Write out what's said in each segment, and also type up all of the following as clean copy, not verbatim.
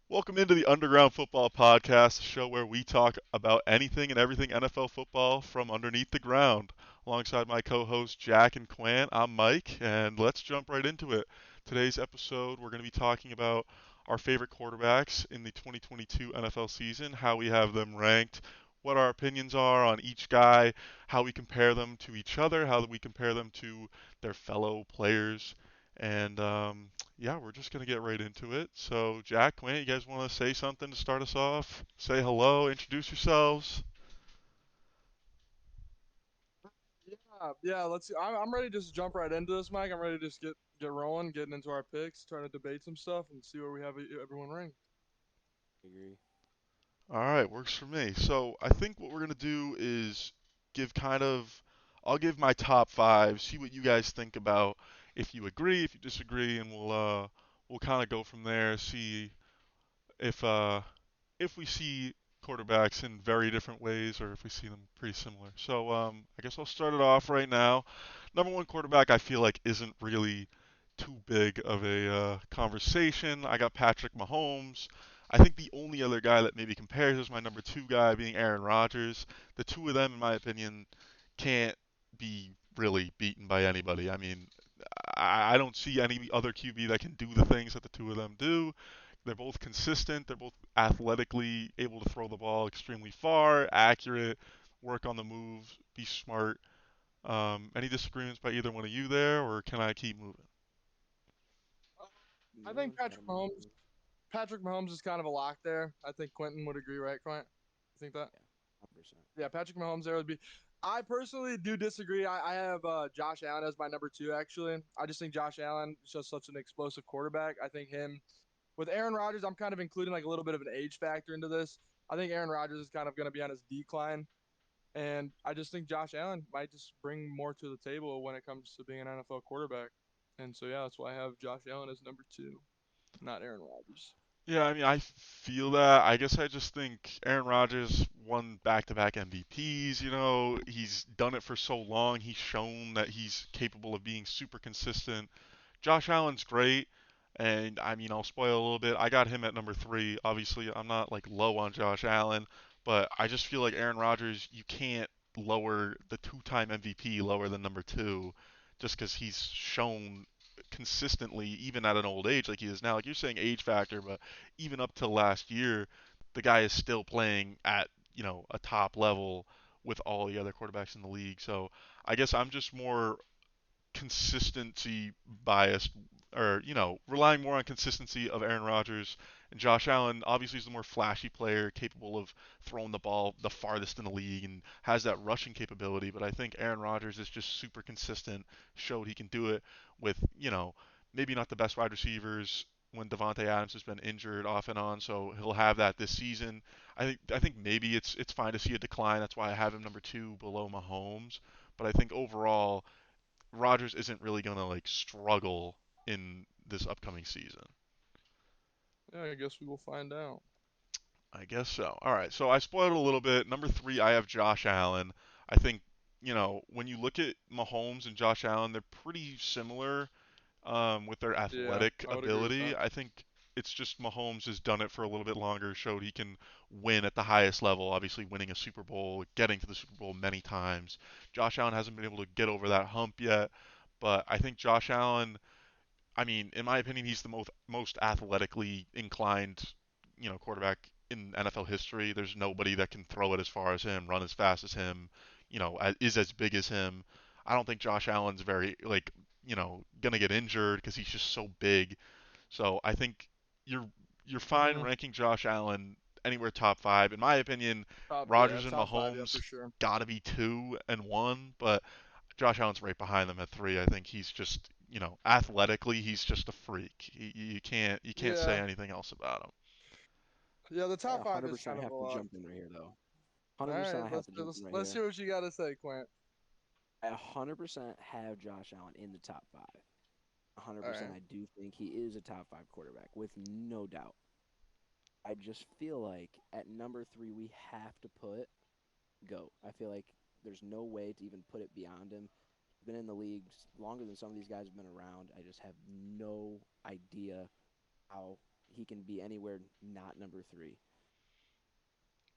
Welcome into the Underground Football Podcast, the show where we talk about anything and everything NFL football from underneath the ground. Alongside my co-hosts Jack and Quant, I'm Mike, and let's jump right into it. Today's episode, we're going to be talking about our favorite quarterbacks in the 2022 NFL season, how we have them ranked, what our opinions are on each guy, how we compare them to each other, how we compare them to their fellow players, and yeah, we're just gonna get right into it. So, Jack, Quinn, you guys want to say something to start us off? Say hello, introduce yourselves. Yeah. Let's see. I'm ready to just jump right into this, Mike. I'm ready to just get rolling, getting into our picks, trying to debate some stuff, and see where we have everyone ranked. Agree. All right, works for me. So, I think what we're gonna do is give kind of, I'll give my top five, see what you guys think about, if you agree, if you disagree, and we'll kind of go from there. See if if we see quarterbacks in very different ways or if we see them pretty similar. So I guess I'll start it off right now. Number one quarterback I feel like isn't really too big of a conversation. I got Patrick Mahomes. I think the only other guy that maybe compares is my number two guy being Aaron Rodgers. The two of them, in my opinion, can't be really beaten by anybody. I mean, I don't see any other QB that can do the things that the two of them do. They're both consistent. They're both athletically able to throw the ball extremely far, accurate, work on the move, be smart. Any disagreements by either one of you there, or can I keep moving? Uh, I think No, gotta move. Patrick Mahomes is kind of a lock there. I think Quentin would agree, right, Quint? You think that? Yeah, 100%. Yeah, Patrick Mahomes there would be. I personally do disagree. I have Josh Allen as my number two. Actually, I just think Josh Allen is just such an explosive quarterback. I think him with Aaron Rodgers, I'm kind of including like a little bit of an age factor into this. I think Aaron Rodgers is kind of going to be on his decline. And I just think Josh Allen might just bring more to the table when it comes to being an NFL quarterback. And so, yeah, that's why I have Josh Allen as number two, not Aaron Rodgers. Yeah, I mean, I feel that. I guess I just think Aaron Rodgers won back-to-back MVPs. He's done it for so long. He's shown that he's capable of being super consistent. Josh Allen's great, and I mean, I'll spoil a little bit. I got him at number three. Obviously, I'm not like low on Josh Allen, but I just feel like Aaron Rodgers, you can't lower the two-time MVP lower than number two, just because he's shown consistently, even at an old age like he is now. Like you're saying, age factor, but even up till last year, the guy is still playing at a top level with all the other quarterbacks in the league. So I guess I'm just more consistency biased, or relying more on consistency of Aaron Rodgers. And Josh Allen obviously is the more flashy player, capable of throwing the ball the farthest in the league and has that rushing capability. But I think Aaron Rodgers is just super consistent, showed he can do it with maybe not the best wide receivers when Devontae Adams has been injured off and on, so he'll have that this season. I think maybe it's fine to see a decline. That's why I have him number two below Mahomes. But I think overall Rodgers isn't really going to like struggle in this upcoming season. Yeah, I guess we will find out. I guess so. All right, so I spoiled it a little bit. Number three, I have Josh Allen. I think when you look at Mahomes and Josh Allen, they're pretty similar with their Yeah, athletic I would agree with ability. that. I think it's just Mahomes has done it for a little bit longer, showed he can win at the highest level, obviously winning a Super Bowl, getting to the Super Bowl many times. Josh Allen hasn't been able to get over that hump yet, but I think Josh Allen, I mean, in my opinion, he's the most athletically inclined, quarterback in NFL history. There's nobody that can throw it as far as him, run as fast as him, is as big as him. I don't think Josh Allen's very like, gonna get injured because he's just so big. So I think you're you're fine Mm-hmm. ranking Josh Allen anywhere top five. In my opinion, Yeah, Rodgers and top five, yeah, for Mahomes sure. gotta be two and one, but Josh Allen's right behind them at three. I think he's just, athletically, he's just a freak. You can't say Yeah, anything else about him. yeah, the I top five is 100% kind of a have to lot. jump in right here, though. All 100% right, I have to jump in right let's here. hear what you got to say, Quint. I 100% have Josh Allen in the top five. All 100% right. I do think he is a top five quarterback, with no doubt. I just feel like at number three, we have to put GOAT. I feel like there's no way to even put it beyond him. He's been in the league longer than some of these guys have been around. I just have no idea how he can be anywhere not number 3.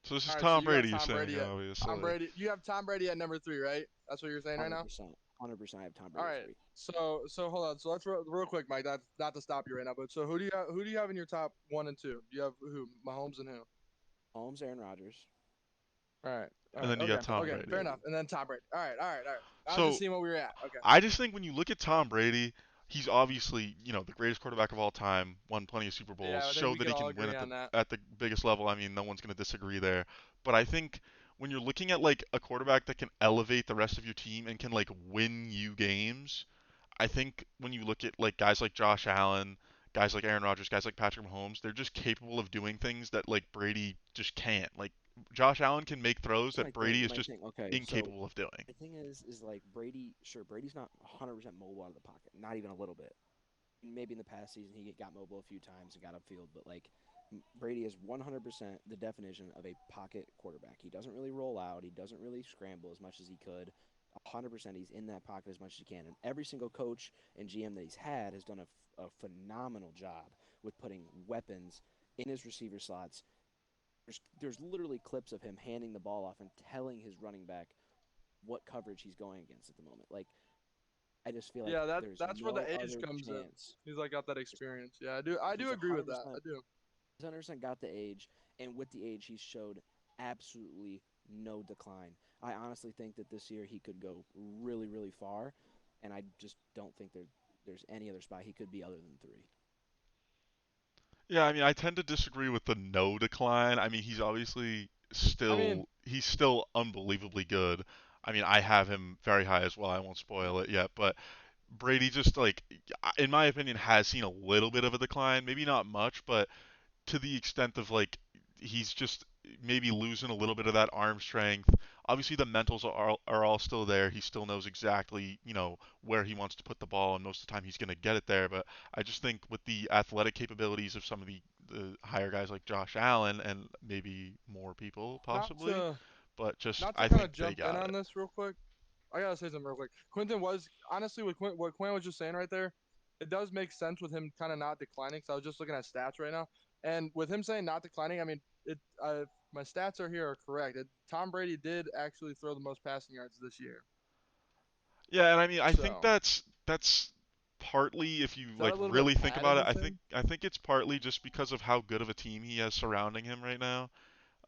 So this is All right, so Tom you got Brady, you're Tom saying, Brady at Tom obviously. Brady. You have Tom Brady at number 3, right? That's what you're saying right now. 100%. 100%. I have Tom All Brady at right. 3. So hold on. So let's real quick, Mike. Not to stop you right now, but so who do you have in your top 1 and 2? Do you have who? Mahomes and who? Mahomes, Aaron Rodgers. All right. All And right. then you Okay. got Tom Okay. Fair Brady. enough. And then Tom Brady. All right. All right. All right. I was just So seeing what we were at. Okay. I just think when you look at Tom Brady, he's obviously, the greatest quarterback of all time, won plenty of Super Bowls, Yeah, I think showed we that can he all can win agree on that. at the biggest level. I mean, no one's going to disagree there. But I think when you're looking at like a quarterback that can elevate the rest of your team and can like win you games, I think when you look at like guys like Josh Allen, guys like Aaron Rodgers, guys like Patrick Mahomes, they're just capable of doing things that like Brady just can't. Like Josh Allen can make throws Here's that Brady is my just thing. Okay, so incapable of doing. the thing is like Brady. Sure, Brady's not 100% mobile out of the pocket, not even a little bit. Maybe in the past season he got mobile a few times and got upfield, but like Brady is 100% the definition of a pocket quarterback. He doesn't really roll out. He doesn't really scramble as much as he could. 100% he's in that pocket as much as he can. And every single coach and GM that he's had has done a phenomenal job with putting weapons in his receiver slots. There's literally clips of him handing the ball off and telling his running back what coverage he's going against at the moment. Like I just feel like Yeah, there's that's where no the age other comes in. chance. He's like got that experience. Yeah, I do He's agree with that. I 100%. do. He's 100% got the age, and with the age, he's showed absolutely no decline. I honestly think that this year he could go really, really far, and I just don't think there's any other spot he could be other than 3. Yeah, I mean, I tend to disagree with the no decline. I mean, he's obviously I mean, he's still unbelievably good. I mean, I have him very high as well. I won't spoil it yet, but Brady just like, in my opinion, has seen a little bit of a decline. Maybe not much, but to the extent of like he's just maybe losing a little bit of that arm strength. Obviously, the mentals are all still there. He still knows exactly, where he wants to put the ball, and most of the time he's going to get it there. But I just think with the athletic capabilities of some of the higher guys like Josh Allen and maybe more people not possibly, to but just not to I kind of think they jump in got on it. this real quick. I gotta say something real quick. Quentin was honestly what Quinn was just saying right there. It does make sense with him kind of not declining. So I was just looking at stats right now, and with him saying not declining, I mean it. My stats are here are correct. Tom Brady did actually throw the most passing yards this year. Yeah, and I mean, I think So that's partly if you is that like a little bit really of think about padding it. with I think him? I think it's partly just because of how good of a team he has surrounding him right now.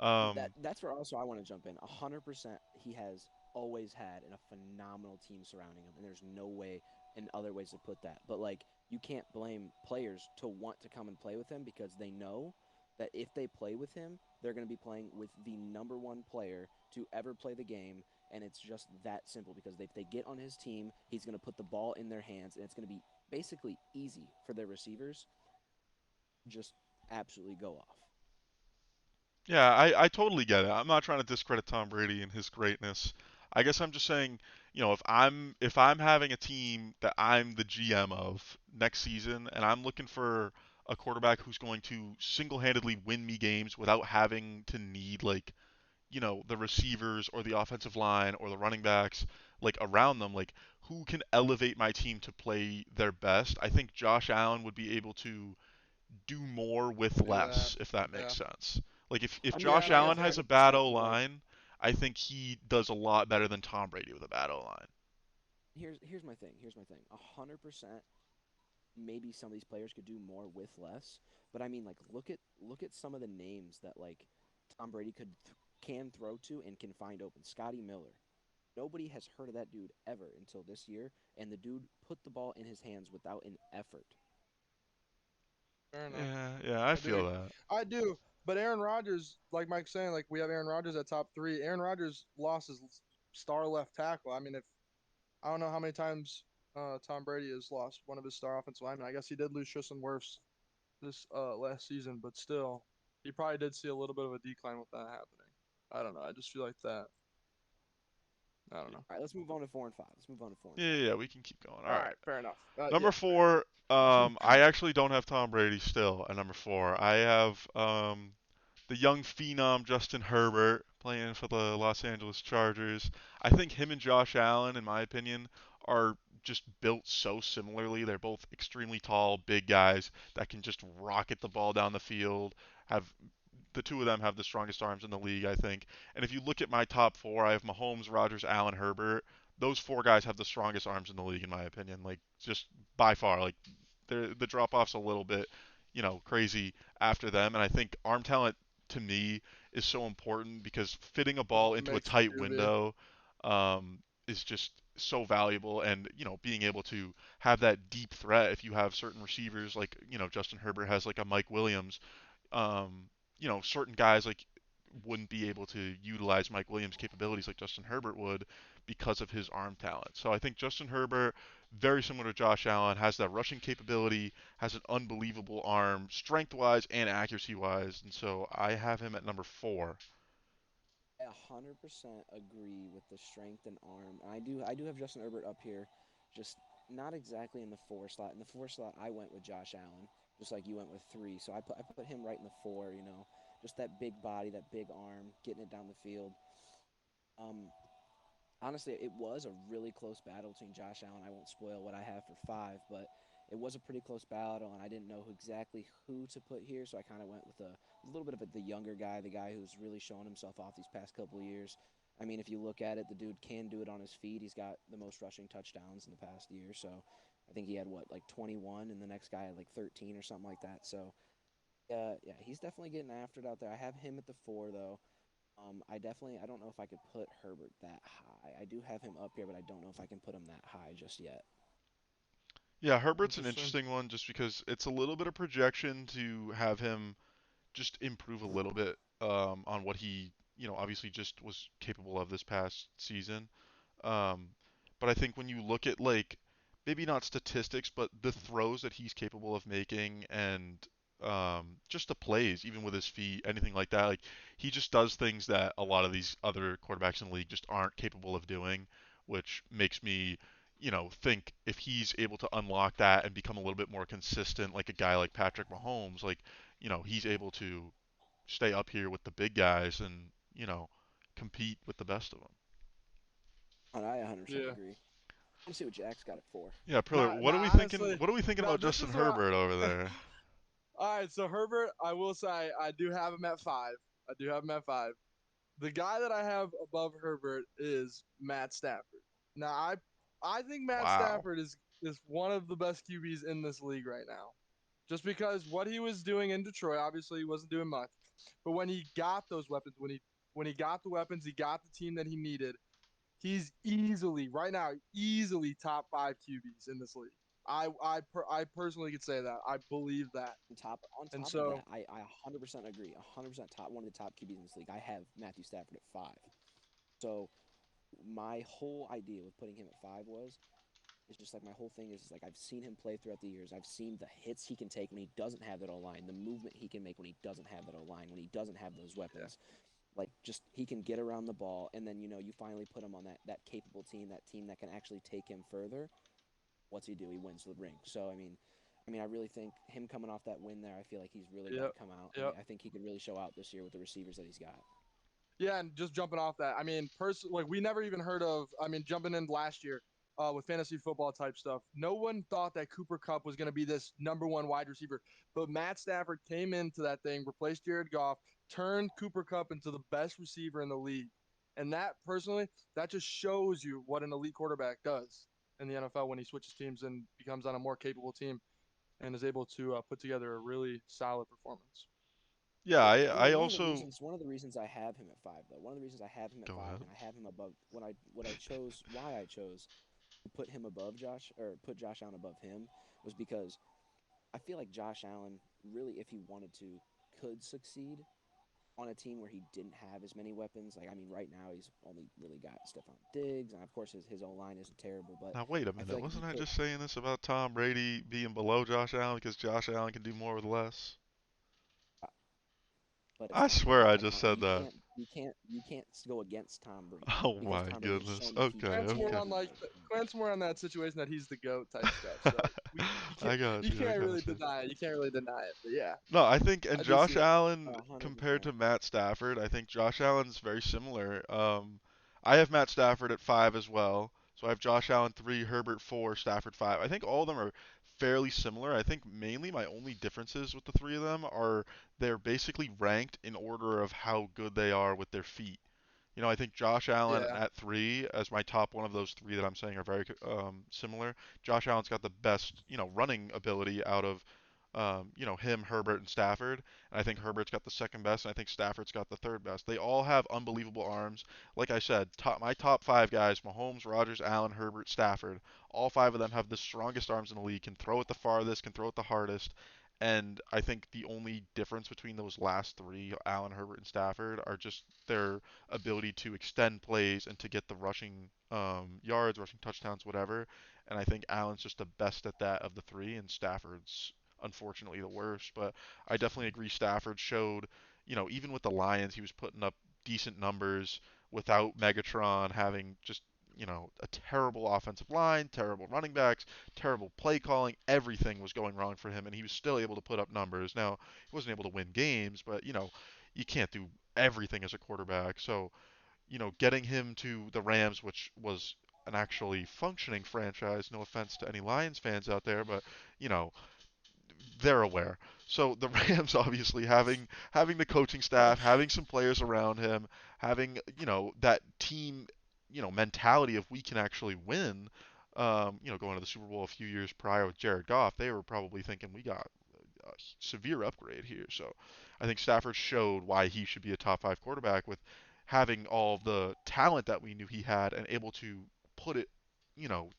Um, That's where also I want to jump in. 100% he has always had a phenomenal team surrounding him, and there's no way in other ways to put that. But like you can't blame players to want to come and play with him because they know that if they play with him, they're going to be playing with the number 1 player to ever play the game, and it's just that simple because if they get on his team, he's going to put the ball in their hands, and it's going to be basically easy for their receivers just absolutely go off. Yeah, I totally get it. I'm not trying to discredit Tom Brady and his greatness. I guess I'm just saying, if I'm having a team that I'm the GM of next season and I'm looking for a quarterback who's going to single-handedly win me games without having to need like, the receivers or the offensive line or the running backs like around them, like who can elevate my team to play their best, I think Josh Allen would be able to do more with Do that. less, if that makes Yeah. sense. Like if I mean, I Josh Yeah. feel No. like Allen that's has a 100%, bad O but like line, I think he does a lot better than Tom Brady with a bad O line. here's my thing. Here's my thing. 100%. Maybe some of these players could do more with less. But I mean, like, look at some of the names that like Tom Brady can throw to and can find open. Scotty Miller. Nobody has heard of that dude ever until this year, and the dude put the ball in his hands without an effort. Fair enough. Yeah, I I do. feel that. I do. But Aaron Rodgers, like Mike's saying, like we have Aaron Rodgers at top 3. Aaron Rodgers lost his star left tackle. I mean, if I don't know how many times Tom Brady has lost one of his star offensive linemen. I guess he did lose Tristan Wirfs this last season, but still, he probably did see a little bit of a decline with that happening. I don't know. I just feel like that. I don't know. All right, let's move on to 4 and 5. Let's move on to four and Yeah, five. yeah, we can keep going. All All right. right, fair enough. Number Yeah. 4, I actually don't have Tom Brady still at number 4. I have the young phenom Justin Herbert playing for the Los Angeles Chargers. I think him and Josh Allen, in my opinion, are just built so similarly. They're both extremely tall, big guys that can just rocket the ball down the field. Have the two of them have the strongest arms in the league, I think. And if you look at my top four, I have Mahomes, Rodgers, Allen, Herbert. Those four guys have the strongest arms in the league, in my opinion. Like just by far. Like the drop off's a little bit, crazy after them. And I think arm talent to me is so important because fitting a ball into a Makes tight QB. window is just so valuable. And being able to have that deep threat if you have certain receivers like Justin Herbert has like a Mike Williams um, certain guys like wouldn't be able to utilize Mike Williams' capabilities like Justin Herbert would because of his arm talent. So I think Justin Herbert, very similar to Josh Allen, has that rushing capability, has an unbelievable arm, strength-wise and accuracy-wise, and so I have him at number 4. I 100% agree with the strength and arm. And I do have Justin Herbert up here, just not exactly in the 4 slot. In the 4 slot, I went with Josh Allen, just like you went with 3. So I put him right in the 4. Just that big body, that big arm, getting it down the field. Um, Honestly, it was a really close battle between Josh Allen. I won't spoil what I have for 5, but it was a pretty close battle, and I didn't know exactly who to put here, so I kind of went with a little bit of the younger guy, the guy who's really showing himself off these past couple of years. I mean, if you look at it, the dude can do it on his feet. He's got the most rushing touchdowns in the past year, so I think he had what, like 21, and the next guy had like 13 or something like that. So yeah, he's definitely getting after it out there. I have him at the 4 though. I don't know if I could put Herbert that high. I do have him up here, but I don't know if I can put him that high just yet. Yeah, Herbert's an Interesting. interesting one just because it's a little bit of projection to have him just improve a little bit on what he, obviously just was capable of this past season. Um, but I think when you look at like maybe not statistics, but the throws that he's capable of making and just the plays, even with his feet, anything like that, like he just does things that a lot of these other quarterbacks in the league just aren't capable of doing, which makes me, think if he's able to unlock that and become a little bit more consistent, like a guy like Patrick Mahomes, like, he's able to stay up here with the big guys and, compete with the best of them. And I 100% Yeah. agree. I want to see what Jack's got it for. Yeah, Priller, Not, what are not we thinking? honestly. What are we thinking Now about this Justin is what. Herbert over there? All right, so Herbert, I will say I do have him at 5. I do have him at 5. The guy that I have above Herbert is Matt Stafford. Now I think Matt Wow. Stafford is one of the best QBs in this league right now. Just because what he was doing in Detroit, obviously he wasn't doing much, but when he got those weapons, when he got the weapons, he got the team that he needed. He's easily right now easily top 5 QBs in this league. I personally could say that. I believe that. On And top of so that, I 100% agree. 100% top one of the top QBs in this league. I have Matthew Stafford at 5. So my whole idea with putting him at 5 was it's just like my whole thing is like I've seen him play throughout the years. I've seen the hits he can take when he doesn't have that O line, the movement he can make when he doesn't have that O line, when he doesn't have those yeah, weapons. Like just he can get around the ball, and then you finally put him on that capable team, that team that can actually take him further. What's he do? He wins the ring. So I really think him coming off that win there, I feel like he's really got yep, to come out, and yep. I think he could really show out this year with the receivers that he's got. Yeah, and just jumping off that, I mean, like we never even heard of. I mean, jumping in last year with fantasy football type stuff, no one thought that Cooper Cup was going to be this number one wide receiver. But Matt Stafford came into that thing, replaced Jared Goff, turned Cooper Cup into the best receiver in the league, and that personally, that just shows you what an elite quarterback does in the NFL when he switches teams and becomes on a more capable team and is able to put together a really solid performance. Yeah, Yeah, I also one of the reasons I have him at 5 though, one of the reasons I have him at go 5 ahead. and I have him above why I chose to put him above Josh or put Josh Allen above him was because I feel like Josh Allen really, if he wanted to, could succeed on a team where he didn't have as many weapons. Like I mean, right now he's only really got Stephon Diggs, and of course his O line isn't terrible, but Now wait a I feel minute, like if he wasn't I put just saying this about Tom Brady being below Josh Allen because Josh Allen can do more with less? but it's I Tom swear Brady. I Like just said that. you can't go against Tom Brady Oh because my Tom Brady has goodness. shown that he Okay, Grant's more okay. on can like do it. Grant's more on that situation that he's the goat type stuff. So we I got you you. I can't really got you. deny it. You can't really deny it. But yeah, No, I think, and I do see Josh that. Allen A hundred compared percent. to Matt Stafford, I think Josh Allen's very similar. I have Matt Stafford at 5 as well. So I have Josh Allen 3, Herbert 4, Stafford 5. I think all of them are fairly similar. I think mainly my only differences with the three of them are they're basically ranked in order of how good they are with their feet. I think Josh Allen Yeah. at 3 as my top one of those three that I'm saying are very similar. Josh Allen's got the best, running ability out of, him, Herbert, and Stafford. And I think Herbert's got the second best, and I think Stafford's got the third best. They all have unbelievable arms. Like I said, my top five guys: Mahomes, Rodgers, Allen, Herbert, Stafford. All five of them have the strongest arms in the league. Can throw it the farthest, can throw it the hardest. And I think the only difference between those last three, Allen, Herbert, and Stafford, are just their ability to extend plays and to get the rushing yards, rushing touchdowns, whatever. And I think Allen's just the best at that of the three, and Stafford's unfortunately the worst. But I definitely agree. Stafford showed, even with the Lions, he was putting up decent numbers without Megatron having just a terrible offensive line, terrible running backs, terrible play calling. Everything was going wrong for him, and he was still able to put up numbers. Now, he wasn't able to win games, but, you can't do everything as a quarterback. So, getting him to the Rams, which was an actually functioning franchise, no offense to any Lions fans out there, but, you know, they're aware. So the Rams obviously having the coaching staff, having some players around him, having that team mentality of we can actually win. Going to the Super Bowl a few years prior with Jared Goff, they were probably thinking we got a severe upgrade here. So I think Stafford showed why he should be a top five quarterback with having all the talent that we knew he had and able to put it,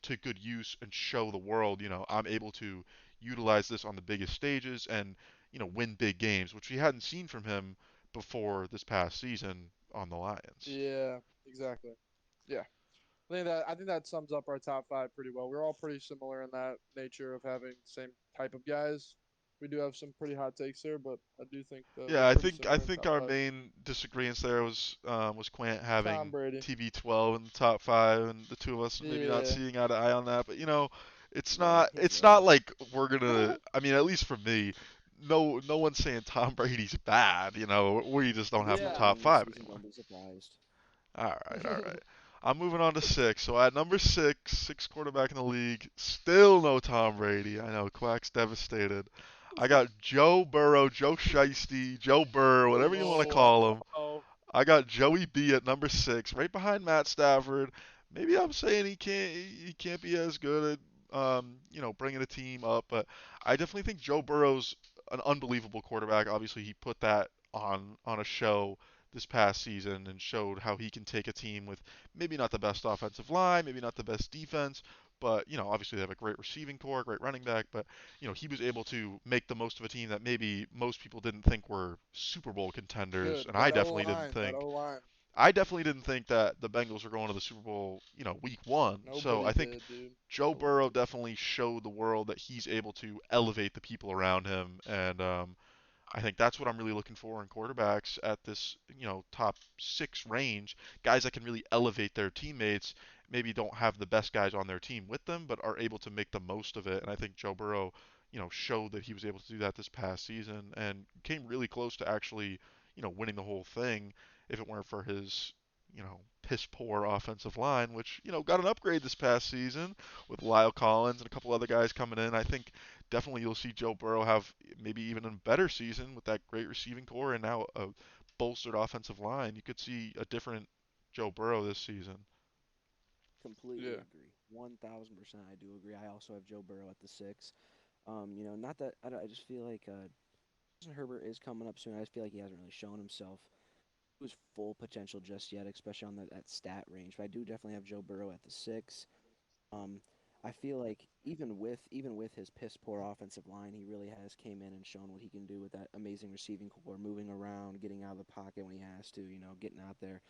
to good use and show the world, I'm able to utilize this on the biggest stages and, win big games, which we hadn't seen from him before this past season on the Lions. Yeah, exactly. Yeah. I think that sums up our top five pretty well. We're all pretty similar in that nature of having the same type of guys. We do have some pretty hot takes there, but I do think that we're Yeah, I pretty think I similar in think top our five. main disagreements there was Quant Tom having Brady. TB12 in the top five, and the two of us maybe not Yeah. seeing eye to eye on that. But it's Yeah, not he's it's not right. like we're gonna. I mean, at least for me, no one's saying Tom Brady's bad. We just don't He's have him Yeah. not top winning this five season. anymore. Don't be surprised. All right. I'm moving on to six. So at number six quarterback in the league, still no Tom Brady. I know Quack's devastated. I got Joe Burrow, Joe Shiesty, Joe Burr, whatever you want to Oh, call him. oh. I got Joey B at number six, right behind Matt Stafford. Maybe I'm saying he can't be as good at bringing a team up, but I definitely think Joe Burrow's an unbelievable quarterback. Obviously, he put that on a show this past season and showed how he can take a team with maybe not the best offensive line, maybe not the best defense, but obviously they have a great receiving core, great running back, but he was able to make the most of a team that maybe most people didn't think were Super Bowl contenders, Dude, and that O line, I definitely didn't think that the Bengals were going to the Super Bowl, week one. So nobody I think did, dude. Joe Nobody Burrow did. definitely showed the world that he's able to elevate the people around him, and I think that's what I'm really looking for in quarterbacks at this, top six range. Guys that can really elevate their teammates, maybe don't have the best guys on their team with them, but are able to make the most of it. And I think Joe Burrow, showed that he was able to do that this past season and came really close to actually, winning the whole thing if it weren't for his, piss poor offensive line, which, got an upgrade this past season with Lyle Collins and a couple other guys coming in. I think definitely you'll see Joe Burrow have maybe even a better season with that great receiving core and now a bolstered offensive line. You could see a different Joe Burrow this season. Completely Yeah. agree. 1000%. I do agree. I also have Joe Burrow at the six. Not that I just feel like Justin Herbert is coming up soon. I just feel like he hasn't really shown himself to his full potential just yet, especially on that stat range. But I do definitely have Joe Burrow at the six. Um, I feel like even with his piss poor offensive line, he really has came in and shown what he can do with that amazing receiving core, moving around, getting out of the pocket when he has to, getting out there.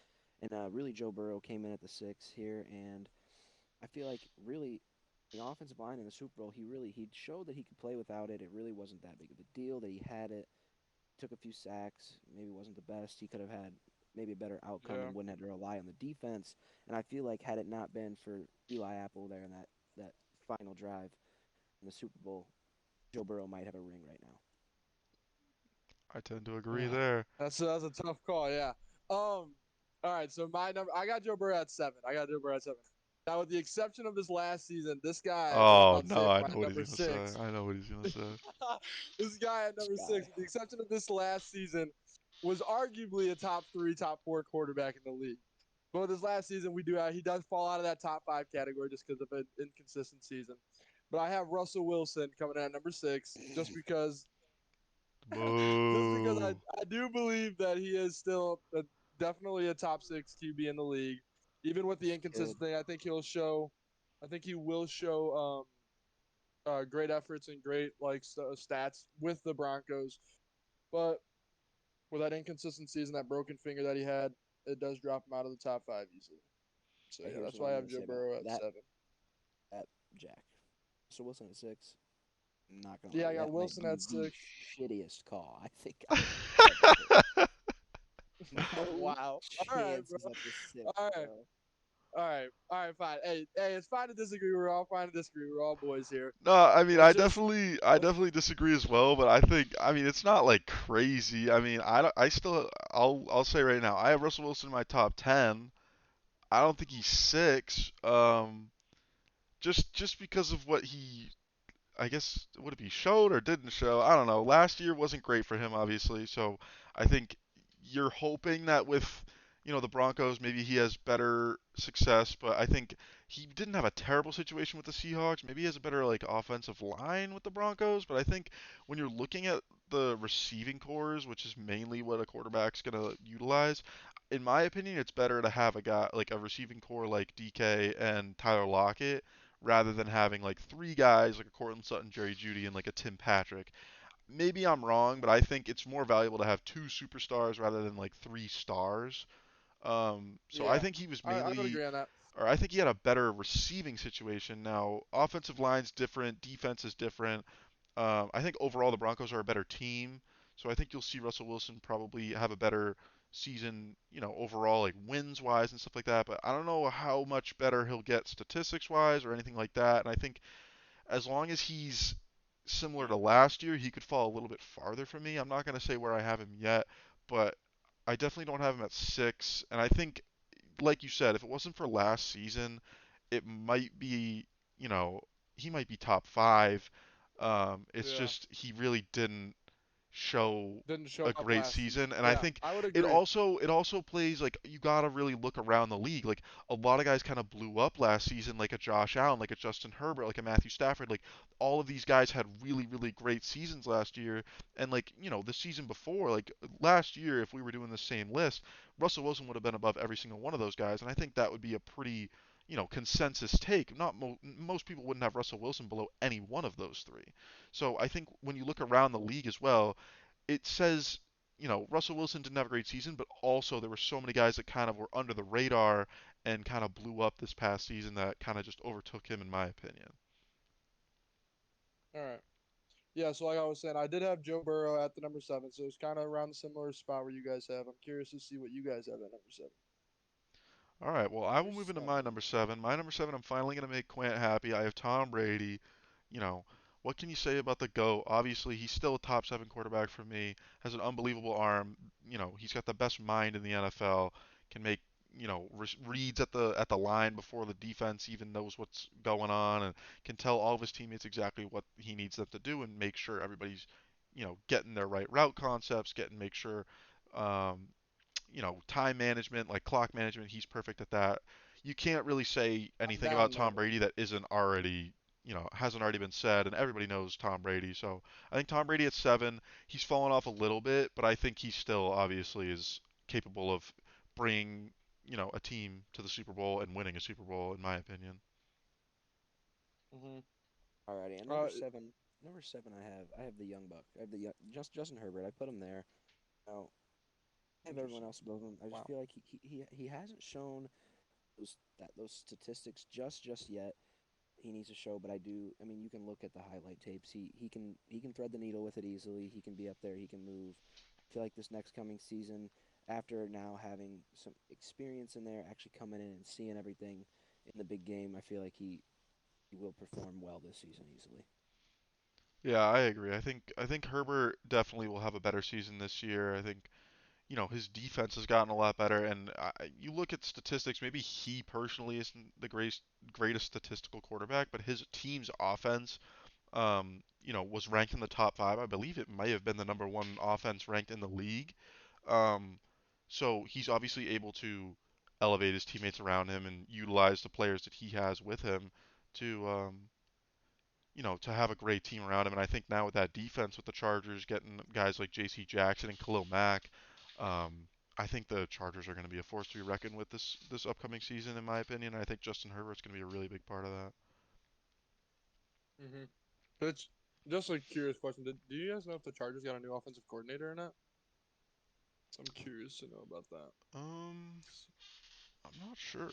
And really, Joe Burrow came in at the six here, and I feel like really the offensive line in the Super Bowl, he showed that he could play without it. It really wasn't that big of a deal that he had it. Took a few sacks, maybe wasn't the best. He could have had maybe a better outcome Yeah. and wouldn't have to rely on the defense. And I feel like had it not been for Eli Apple there in that final drive in the Super Bowl, Joe Burrow might have a ring right now. I tend to agree Ugh. there. That's a tough call, yeah. All right, so my number I got Joe Burrow at seven. I got Joe Burrow at seven. Now, with the exception of this last season, this guy that I'm Oh about to say no, I for know my what he's number gonna say. six, I know what he's gonna say. this guy at number Sky. six, with the exception of this last season, was arguably a top three, top four quarterback in the league. But with his last season, he does fall out of that top five category just because of an inconsistent season. But I have Russell Wilson coming in at number six just because I, Boo. I do believe that he is still definitely a top six QB in the league. Even with the Good. inconsistency, I think he will show great efforts and great stats with the Broncos. But with that inconsistent season, that broken finger that he had, it does drop him out of the top five easily. So yeah, Here's that's what why I'm I going have to Joe say about Burrow at that. 7. At Jack. So Wilson at 6. Not gonna Yeah, lie, I got that might Wilson be at the 6. shittiest call I think I've ever heard. No Wow. All right, bro. chances at the 6th, All right. bro. All right, fine. Hey, it's fine to disagree. We're all fine to disagree. We're all boys here. No, I mean, Let's just I let's, definitely disagree as well. But I mean, it's not like crazy. I mean, I, don't- I still, I'll say right now, I have Russell Wilson in my top 10. I don't think he's six. Just because of what he, I guess, would it be showed or didn't show? I don't know. Last year wasn't great for him, obviously. So I think you're hoping that with, the Broncos, maybe he has better success. But I think he didn't have a terrible situation with the Seahawks. Maybe he has a better like offensive line with the Broncos. But I think when you're looking at the receiving cores, which is mainly what a quarterback's gonna utilize, in my opinion, it's better to have a guy like a receiving core like DK and Tyler Lockett rather than having like three guys like a Cortland Sutton, Jerry Jeudy, and like a Tim Patrick. Maybe I'm wrong, but I think it's more valuable to have two superstars rather than like three stars. So I yeah. think he was I would mainly, agree on that. or I think he had a better receiving situation. Now, offensive line's different, defense is different. I think overall the Broncos are a better team, so I think you'll see Russell Wilson probably have a better season, overall like wins wise and stuff like that. But I don't know how much better he'll get statistics wise or anything like that. And I think as long as he's similar to last year, he could fall a little bit farther from me. I'm not going to say where I have him yet, but I definitely don't have him at six. And I think, like you said, if it wasn't for last season, it might be, you know, he might be top five. It's Yeah. just he really didn't show Didn't show a up great last season. season, and I Yeah, think I would it agree. also it also plays like you gotta really look around the league. Like a lot of guys kind of blew up last season, like a Josh Allen, like a Justin Herbert, like a Matthew Stafford. Like all of these guys had really great seasons last year, and like the season before, like last year, if we were doing the same list, Russell Wilson would have been above every single one of those guys, and I think that would be a pretty consensus take. Not most people wouldn't have Russell Wilson below any one of those three. So I think when you look around the league as well, it says, Russell Wilson didn't have a great season, but also there were so many guys that kind of were under the radar and kind of blew up this past season that kind of just overtook him, in my opinion. All right. Yeah, so like I was saying, I did have Joe Burrow at the number 7, so it's kind of around the similar spot where you guys have. I'm curious to see what you guys have at number 7. All right, well, I Number will move into my 7. number seven. My number seven, I'm finally going to make Quant happy. I have Tom Brady. You know, what can you say about the GOAT? Obviously, he's still a top seven quarterback for me, has an unbelievable arm. He's got the best mind in the NFL, can make, reads at the line before the defense even knows what's going on, and can tell all of his teammates exactly what he needs them to do and make sure everybody's, getting their right route concepts, make sure, um, time management, like clock management, he's perfect at that. You can't really say I'm anything about down Tom there. Brady that isn't already, hasn't already been said, and everybody knows Tom Brady. So I think Tom Brady at seven, he's fallen off a little bit, but I think he still obviously is capable of bringing, a team to the Super Bowl and winning a Super Bowl, in my opinion. Hmm Alrighty, and Uh, number seven, I have the young buck. I have the Justin Herbert. I put him there. Now I have everyone Interesting. else above him. I just Wow. feel like he hasn't shown those statistics just yet. He needs to show, but I do. I mean, you can look at the highlight tapes. He can thread the needle with it easily. He can be up there. He can move. I feel like this next coming season, after now having some experience in there, actually coming in and seeing everything in the big game, I feel like he will perform well this season easily. Yeah, I agree. I think Herbert definitely will have a better season this year. I think his defense has gotten a lot better. And you look at statistics, maybe he personally isn't the greatest statistical quarterback, but his team's offense, was ranked in the top five. I believe it might have been the number one offense ranked in the league. Um, so he's obviously able to elevate his teammates around him and utilize the players that he has with him to, to have a great team around him. And I think now with that defense, with the Chargers getting guys like J.C. Jackson and Khalil Mack, I think the Chargers are going to be a force to be reckoned with this upcoming season, in my opinion. I think Justin Herbert's going to be a really big part of that. Mm-hmm. It's just a curious question. Do you guys know if the Chargers got a new offensive coordinator or not? I'm curious to know about that. Um, I'm not sure.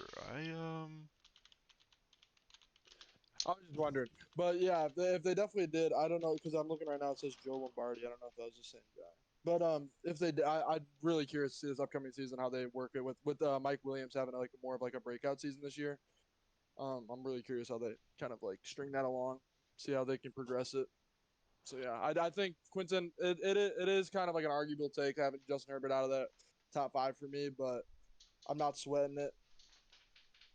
I was just wondering, but yeah, if they definitely did, I don't know because I'm looking right now. It says Joe Lombardi. I don't know if that was the same guy. But if they did, I'm really curious to see this upcoming season how they work it with Mike Williams having like more of like a breakout season this year. I'm really curious how they kind of like string that along, see how they can progress it. So yeah, I think Quinton, it is kind of like an arguable take having Justin Herbert out of that top five for me, but I'm not sweating it.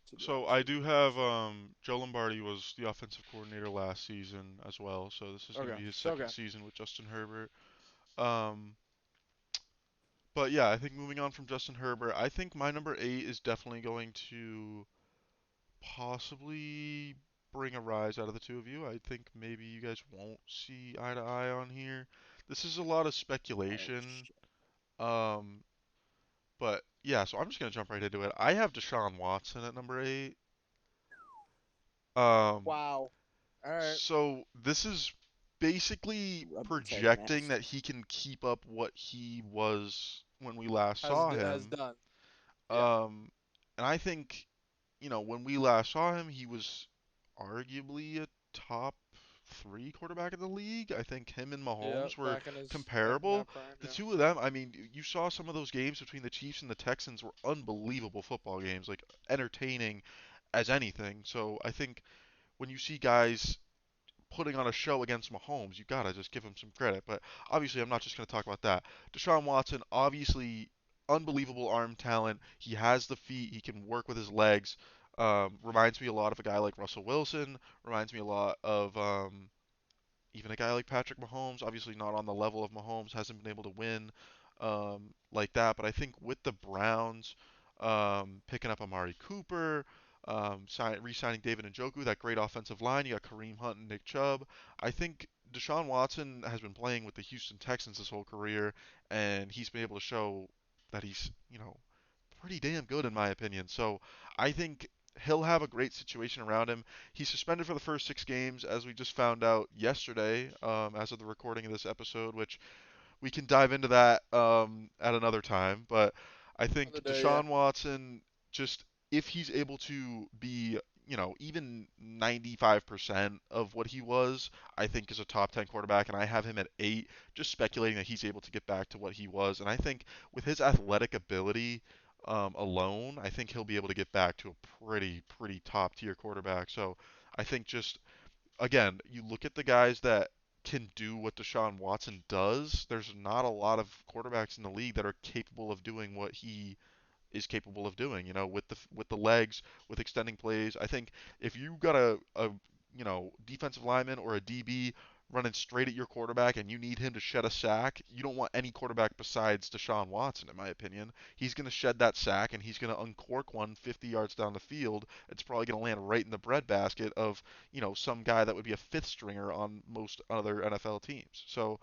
To be So honest I with do you. have So Joe Lombardi was the offensive coordinator last season as well, so this is going to okay, be his second okay. season with Justin Herbert. Um, but yeah, I think moving on from Justin Herbert, I think my number eight is definitely going to possibly bring a rise out of the two of you. I think maybe you guys won't see eye to eye on here. This is a lot of Oh speculation. shit. Um, but yeah, so I'm just gonna jump right into it. I have Deshaun Watson at number eight. Um, Wow. All right. so this is basically Rubbing tag projecting that nasty. he can keep up what he was when we last saw Has him. done. Yeah. Um, and I think, when we last saw him, he was arguably a top three quarterback in the league. I think him and Yeah. Mahomes were Back in comparable. that prime. The Yeah. two of them, I mean, you saw some of those games between the Chiefs and the Texans were unbelievable football games, like entertaining as anything. So I think when you see guys putting on a show against Mahomes, you gotta just give him some credit. But obviously, I'm not just gonna talk about that. Deshaun Watson, obviously, unbelievable arm talent. He has the feet. He can work with his legs. Reminds me a lot of a guy like Russell Wilson. Reminds me a lot of even a guy like Patrick Mahomes, obviously not on the level of Mahomes, hasn't been able to win like that. But I think with the Browns picking up Amari Cooper, re-signing David Njoku, that great offensive line, you got Kareem Hunt and Nick Chubb. I think Deshaun Watson has been playing with the Houston Texans his whole career, and he's been able to show that he's, pretty damn good in my opinion. So I think he'll have a great situation around him. He's suspended for the first 6 games, as we just found out yesterday, as of the recording of this episode, which we can dive into that at another time. But I Other think day. Yeah. Deshaun Watson, just if he's able to be, even 95% of what he was, I think is a top 10 quarterback, and I have him at 8, just speculating that he's able to get back to what he was. And I think with his athletic ability alone, I think he'll be able to get back to a pretty top tier quarterback. So I think just again, you look at the guys that can do what Deshaun Watson does. There's not a lot of quarterbacks in the league that are capable of doing what he is capable of doing. With the legs, with extending plays. I think if you got a defensive lineman or a DB running straight at your quarterback and you need him to shed a sack, you don't want any quarterback besides Deshaun Watson, in my opinion. He's going to shed that sack and he's going to uncork one 50 yards down the field. It's probably going to land right in the breadbasket of, some guy that would be a fifth stringer on most other NFL teams. So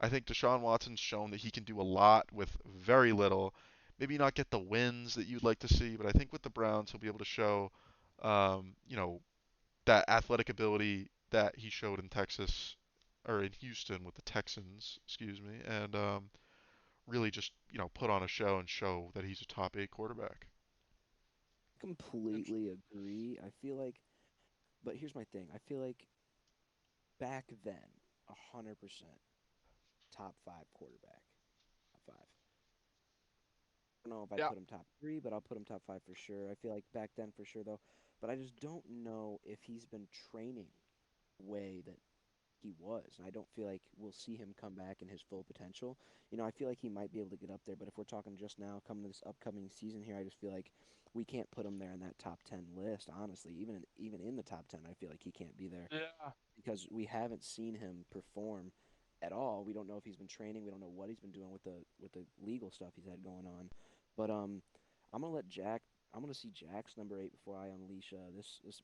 I think Deshaun Watson's shown that he can do a lot with very little. Maybe not get the wins that you'd like to see, but I think with the Browns he'll be able to show, um, you know, that athletic ability that he showed in Texas or in Houston with the Texans, excuse me, and really just put on a show and show that he's a top 8 quarterback. Int- Completely agree. I feel like, but here's my thing. I feel like back then, 100% top five quarterback. Top five. I don't know if I'd Yeah. put him top three, but I'll put him top five for sure. I feel like back then for sure though. But I just don't know if he's been training the way that he was. And I don't feel like we'll see him come back in his full potential. You know, I feel like he might be able to get up there, but if we're talking just now, coming to this upcoming season here, I just feel like we can't put him there in that top 10 list, honestly. Even in the top 10, I feel like he can't be there Yeah. because we haven't seen him perform at all. We don't know if he's been training. We don't know what he's been doing with the legal stuff he's had going on. But I'm gonna let Jack. I'm gonna see Jack's number 8 before I unleash this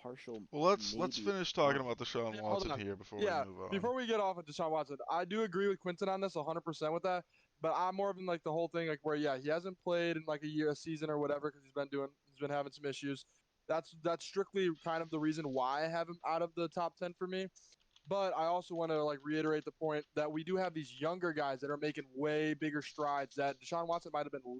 partial Well, let's maybe. finish talking about Deshaun Yeah, hold Watson on. here before we Yeah, move on. before we get off of Deshaun Watson, I do agree with Quinton on this 100% with that. But I'm more of in like the whole thing, like where he hasn't played in like a season or whatever, because he's been having some issues. That's strictly kind of the reason why I have him out of the top 10 for me. But I also want to like reiterate the point that we do have these younger guys that are making way bigger strides that Deshaun Watson might have been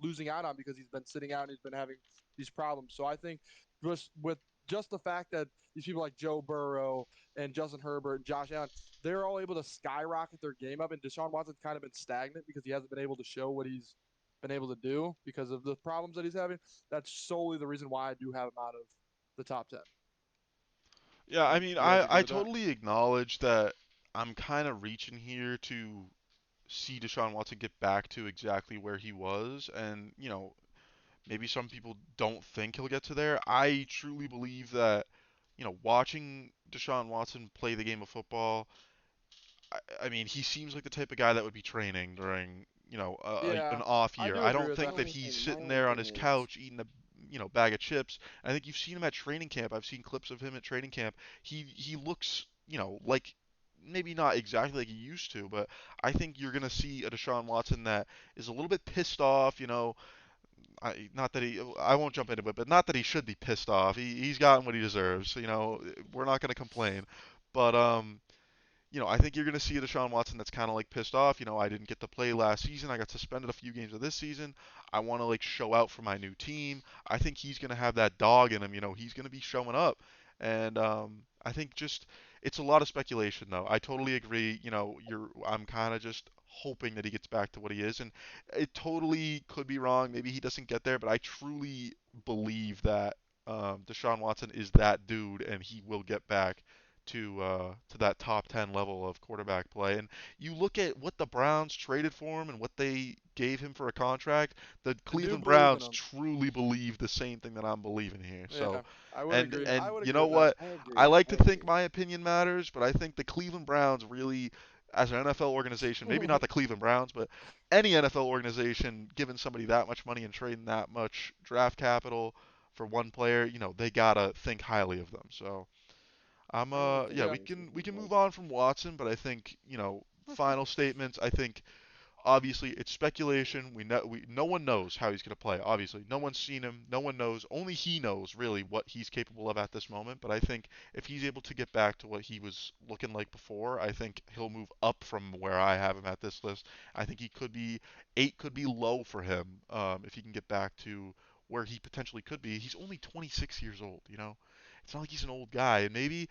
losing out on because he's been sitting out and he's been having these problems. So I think just with just the fact that these people like Joe Burrow and Justin Herbert and Josh Allen, they're all able to skyrocket their game up, and Deshaun Watson's kind of been stagnant because he hasn't been able to show what he's been able to do because of the problems that he's having. That's solely the reason why I do have him out of the top 10. Yeah, I mean, You guys agree I with that? totally acknowledge that I'm kind of reaching here to see Deshaun Watson get back to exactly where he was, and maybe some people don't think he'll get to there. I truly believe that, watching Deshaun Watson play the game of football, I mean, he seems like the type of guy that would be training during, Yeah, an off I year. do I agree don't with think that. that he's My sitting only there on thing his is couch eating a, bag of chips. I think you've seen him at training camp. I've seen clips of him at training camp. He looks, like maybe not exactly like he used to, but I think you're gonna see a Deshaun Watson that is a little bit pissed off. Not that I won't jump into it, but not that he should be pissed off. He's gotten what he deserves. We're not gonna complain, but I think you're going to see a Deshaun Watson that's kind of like pissed off. I didn't get to play last season. I got suspended a few games of this season. I want to like show out for my new team. I think he's going to have that dog in him. He's going to be showing up. And I think just it's a lot of speculation though. I totally agree. I'm kind of just hoping that he gets back to what he is, and it totally could be wrong. Maybe he doesn't get there, but I truly believe that Deshaun Watson is that dude, and he will get back to that top 10 level of quarterback play. And you look at what the Browns traded for him and what they gave him for a contract, the I do Cleveland believe in Browns him. truly believe the same thing that I'm believing here. Yeah, So, I would and agree. I and would you agree know with that. what? I I agree. like I to think agree. my opinion matters, but I think the Cleveland Browns really, as an NFL organization, maybe not the Cleveland Browns, but any NFL organization giving somebody that much money and trading that much draft capital for one player, they gotta think highly of them. So I'm My only thing yeah, Yeah. we can like move on from Watson, but I think, final statements, I think obviously it's speculation. No one knows how he's going to play. Obviously, no one's seen him. No one knows. Only he knows really what he's capable of at this moment, but I think if he's able to get back to what he was looking like before, I think he'll move up from where I have him at this list. I think he could be 8 could be low for him if he can get back to where he potentially could be. He's only 26 years old. It's not like he's an old guy. And maybe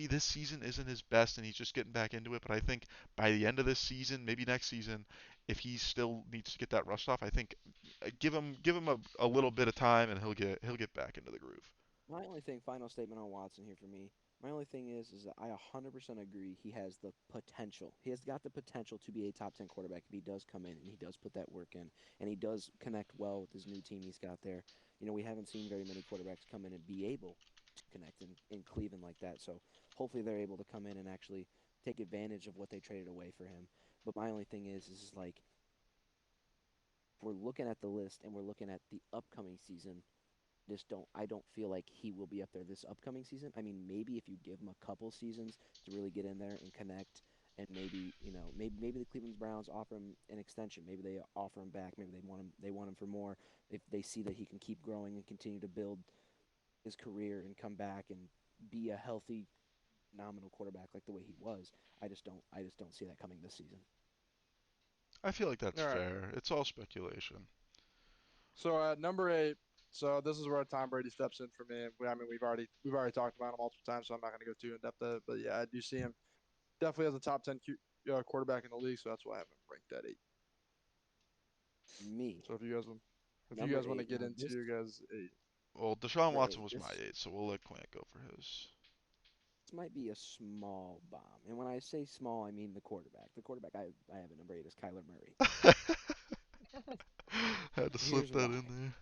this season isn't his best and he's just getting back into it, but I think by the end of this season, maybe next season, if he still needs to get that rust off, I think give him a little bit of time and he'll get back into the groove. my only thing. Final statement on Watson here for me. My only thing is that I 100% agree. He has the potential. He has got the potential to be a top 10 quarterback if he does come in and he does put that work in and he does connect well with his new team he's got there. You know, we haven't seen very many quarterbacks come in and be able to connect in Cleveland like that. So hopefully they're able to come in and actually take advantage of what they traded away for him. But my only thing is like we're looking at the list and we're looking at the upcoming season, just don't I don't feel like he will be up there this upcoming season. I mean, maybe if you give him a couple seasons to really get in there and connect, and maybe maybe the Cleveland Browns offer him an extension. Maybe they offer him back. Maybe they want him for more. If they see that he can keep growing and continue to build his career and come back and be a healthy, nominal quarterback like the way he was. I just don't see that coming this season. I feel like that's All right. fair. It's all speculation. So at number 8, so this is where Tom Brady steps in for me. I mean, we've already talked about him multiple times, so I'm not going to go too in depth at it. But yeah, I do see him definitely as a top 10 quarterback in the league. So that's why I have him ranked at 8. Me, So if you number guys want to eight. get Now into you guys 8. Well, Deshaun number Watson eight. was my This 8, so we'll let Quint go for his. might be a small bomb. And when I say small, I mean the quarterback. The quarterback I have at number 8 is Kyler Murray. Had to slip Here's that why. in there.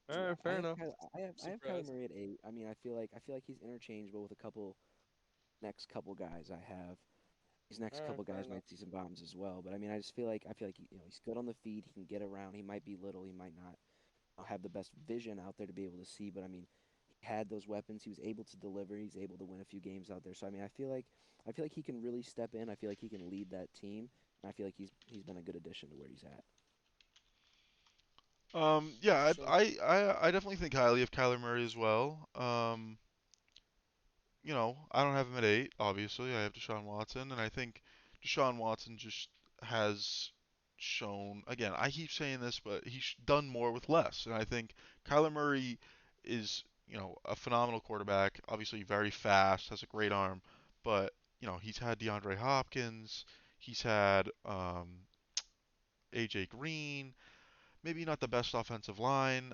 All right, fair enough. I have Kyler Surprised. Murray at 8. I mean, I feel like he's interchangeable with a couple next couple guys I have. These next All right, couple fair guys enough. might see some bombs as well. But I mean, I feel like he's good on the feet. He can get around. He might be little. He might not have the best vision out there to be able to see. But I mean, he had those weapons. He was able to deliver. He's able to win a few games out there. So I mean, I feel like he can really step in. I feel like he can lead that team. And I feel like he's been a good addition to where he's at. Yeah, So I definitely think highly of Kyler Murray as well. I don't have him at 8, obviously. I have Deshaun Watson, and I think Deshaun Watson just has shown, again, I keep saying this, but he's done more with less. And I think Kyler Murray is, a phenomenal quarterback, obviously very fast, has a great arm, but, he's had DeAndre Hopkins, he's had AJ Green, maybe not the best offensive line,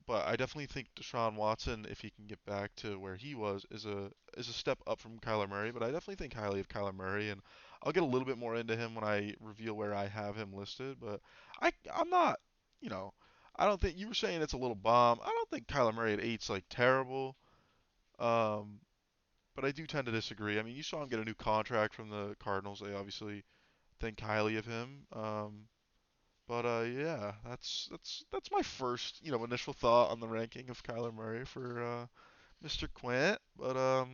but I definitely think Deshaun Watson, if he can get back to where he was, is a step up from Kyler Murray. But I definitely think highly of Kyler Murray, and I'll get a little bit more into him when I reveal where I have him listed. But I'm not, you know, I don't think you were saying it's a little bomb. I don't think Kyler Murray at eight's like terrible. Um, but I do tend to disagree. I mean, you saw him get a new contract from the Cardinals. They obviously think highly of him. But yeah, that's my first, initial thought on the ranking of Kyler Murray for Mr. Quint. But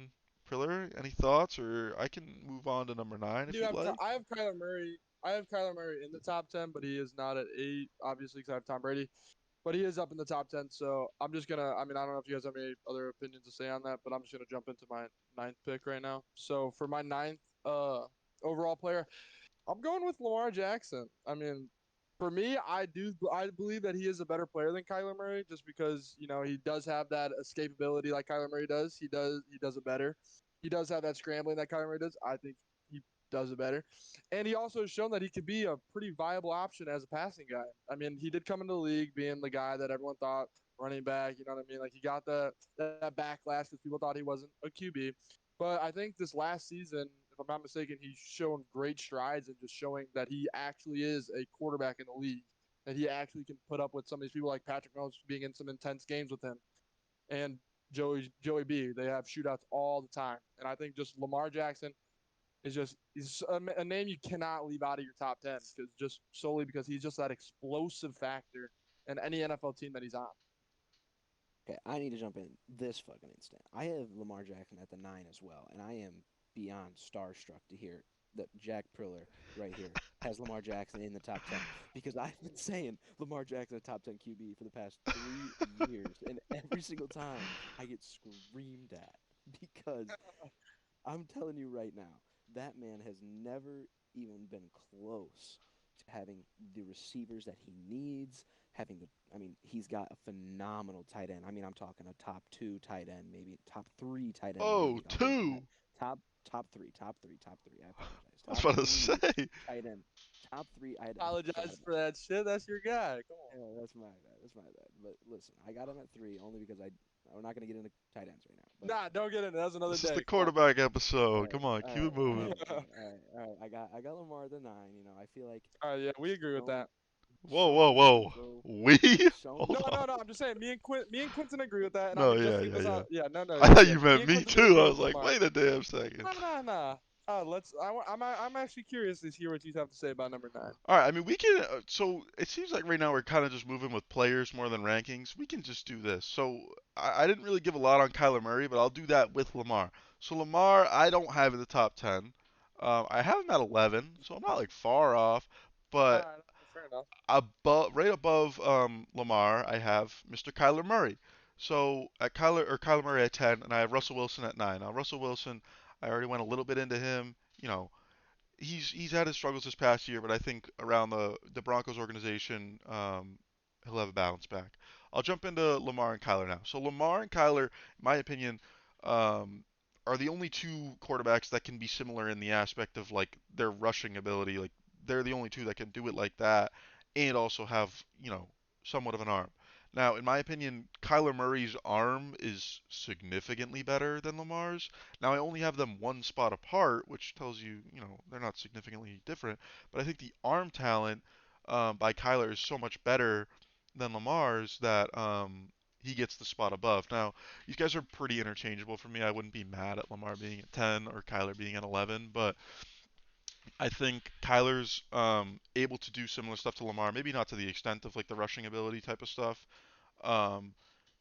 Priller, any thoughts, or I can move on to number 9 if you'd like. I have Kyler Murray. I have Kyler Murray in the top 10, but he is not at 8, obviously, because I have Tom Brady. But he is up in the top 10, so I'm just gonna. I mean, I don't know if you guys have any other opinions to say on that, but I'm just gonna jump into my ninth pick right now. So for my ninth overall player, I'm going with Lamar Jackson. I mean, for me, I believe that he is a better player than Kyler Murray, just because he does have that escapability like Kyler Murray does. He does it better. He does have that scrambling that Kyler Murray does. I think he does it better, and he also has shown that he could be a pretty viable option as a passing guy. I mean, he did come into the league being the guy that everyone thought running back. You know what I mean? Like he got that backlash because people thought he wasn't a QB. But I think this last season, if I'm not mistaken, he's shown great strides in just showing that he actually is a quarterback in the league, that he actually can put up with some of these people like Patrick Mahomes being in some intense games with him, and Joey B. They have shootouts all the time, and I think just Lamar Jackson is just he's a name you cannot leave out of your top 10 because just solely because he's just that explosive factor in any NFL team that he's on. Okay, I need to jump in this fucking instant. I have Lamar Jackson at the 9 as well, and I am beyond starstruck to hear that Jack Priller right here has Lamar Jackson in the top 10 because I've been saying Lamar Jackson a top 10 QB for the past 3 years, and every single time I get screamed at because I'm telling you right now, that man has never even been close to having the receivers that he needs, having the I mean, he's got a phenomenal tight end. I mean, I'm talking a top 2 tight end, maybe top 3 tight end in the Oh, league. I'll give him that. two. Top 3, top 3, top 3. I apologize. I was Top about to 3 say. tight end. Top 3 I forgot Apologize about for that shit. That's your guy. Come on. yeah, that's my bad. That's my bad. But listen, I got him at 3 only because we're not going to get into tight ends right now. But Nah, don't get into it. That's another This is the day. Come on. quarterback all episode. right, Come on, all keep it right, all moving. right, all right. I got Lamar at the 9. I feel like All right, yeah, we he's agree with shown that. Whoa, whoa, whoa. so We? shown No, Hold on. no, no. I'm just saying, me and Quentin agree with that, and I'm No, gonna yeah, just get yeah, this yeah. out. Yeah, no, no, I yeah, thought yeah. you Me meant and me Quentin do too. agree I with was like, Lamar. wait a damn second. No, no, no. I'm actually curious to hear what you have to say about number 9. All right, I mean, we can. So it seems like right now we're kind of just moving with players more than rankings. We can just do this. So I didn't really give a lot on Kyler Murray, but I'll do that with Lamar. So Lamar, I don't have in the top 10. I have him at 11, so I'm not like far off. All But right, fair enough. right above Lamar, I have Mr. Kyler Murray. So at Kyler Murray at 10, and I have Russell Wilson at 9. Now Russell Wilson, I already went a little bit into him. He's had his struggles this past year, but I think around the Broncos organization, he'll have a bounce back. I'll jump into Lamar and Kyler now. So Lamar and Kyler, in my opinion, um, are the only two quarterbacks that can be similar in the aspect of like their rushing ability. Like they're the only two that can do it like that, and also have somewhat of an arm. Now, in my opinion, Kyler Murray's arm is significantly better than Lamar's. Now, I only have them one spot apart, which tells you, they're not significantly different. But I think the arm talent by Kyler is so much better than Lamar's that he gets the spot above. Now, these guys are pretty interchangeable for me. I wouldn't be mad at Lamar being at 10 or Kyler being at 11, but I think Kyler's able to do similar stuff to Lamar, maybe not to the extent of like the rushing ability type of stuff. Um,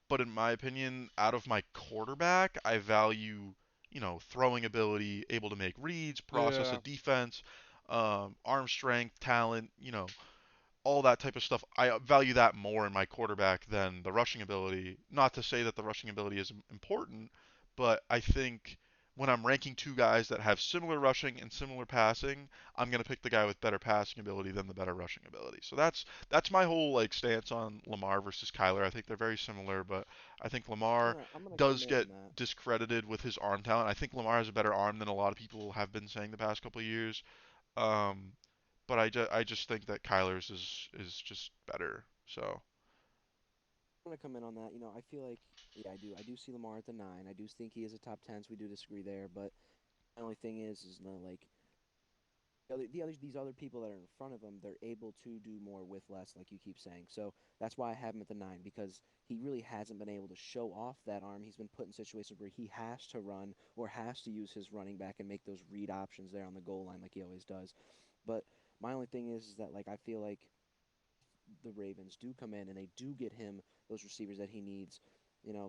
but in my opinion, out of my quarterback, I value, throwing ability, able to make reads, process a Yeah. defense, arm strength, talent, all that type of stuff. I value that more in my quarterback than the rushing ability. Not to say that the rushing ability is important, but I think when I'm ranking two guys that have similar rushing and similar passing, I'm gonna pick the guy with better passing ability than the better rushing ability. So that's my whole like stance on Lamar versus Kyler. I think they're very similar, but I think Lamar I'm gonna come does in get on that. discredited with his arm talent. I think Lamar has a better arm than a lot of people have been saying the past couple of years. Um, but I just think that Kyler's is just better. So I'm gonna come in on that. I feel like, yeah, I do see Lamar at the 9. I do think he is a top 10, so we do disagree there. But the only thing is no, like these other people that are in front of him, they're able to do more with less, like you keep saying. So that's why I have him at the 9, because he really hasn't been able to show off that arm. He's been put in situations where he has to run or has to use his running back and make those read options there on the goal line, like he always does. But my only thing is that like I feel like the Ravens do come in and they do get him those receivers that he needs.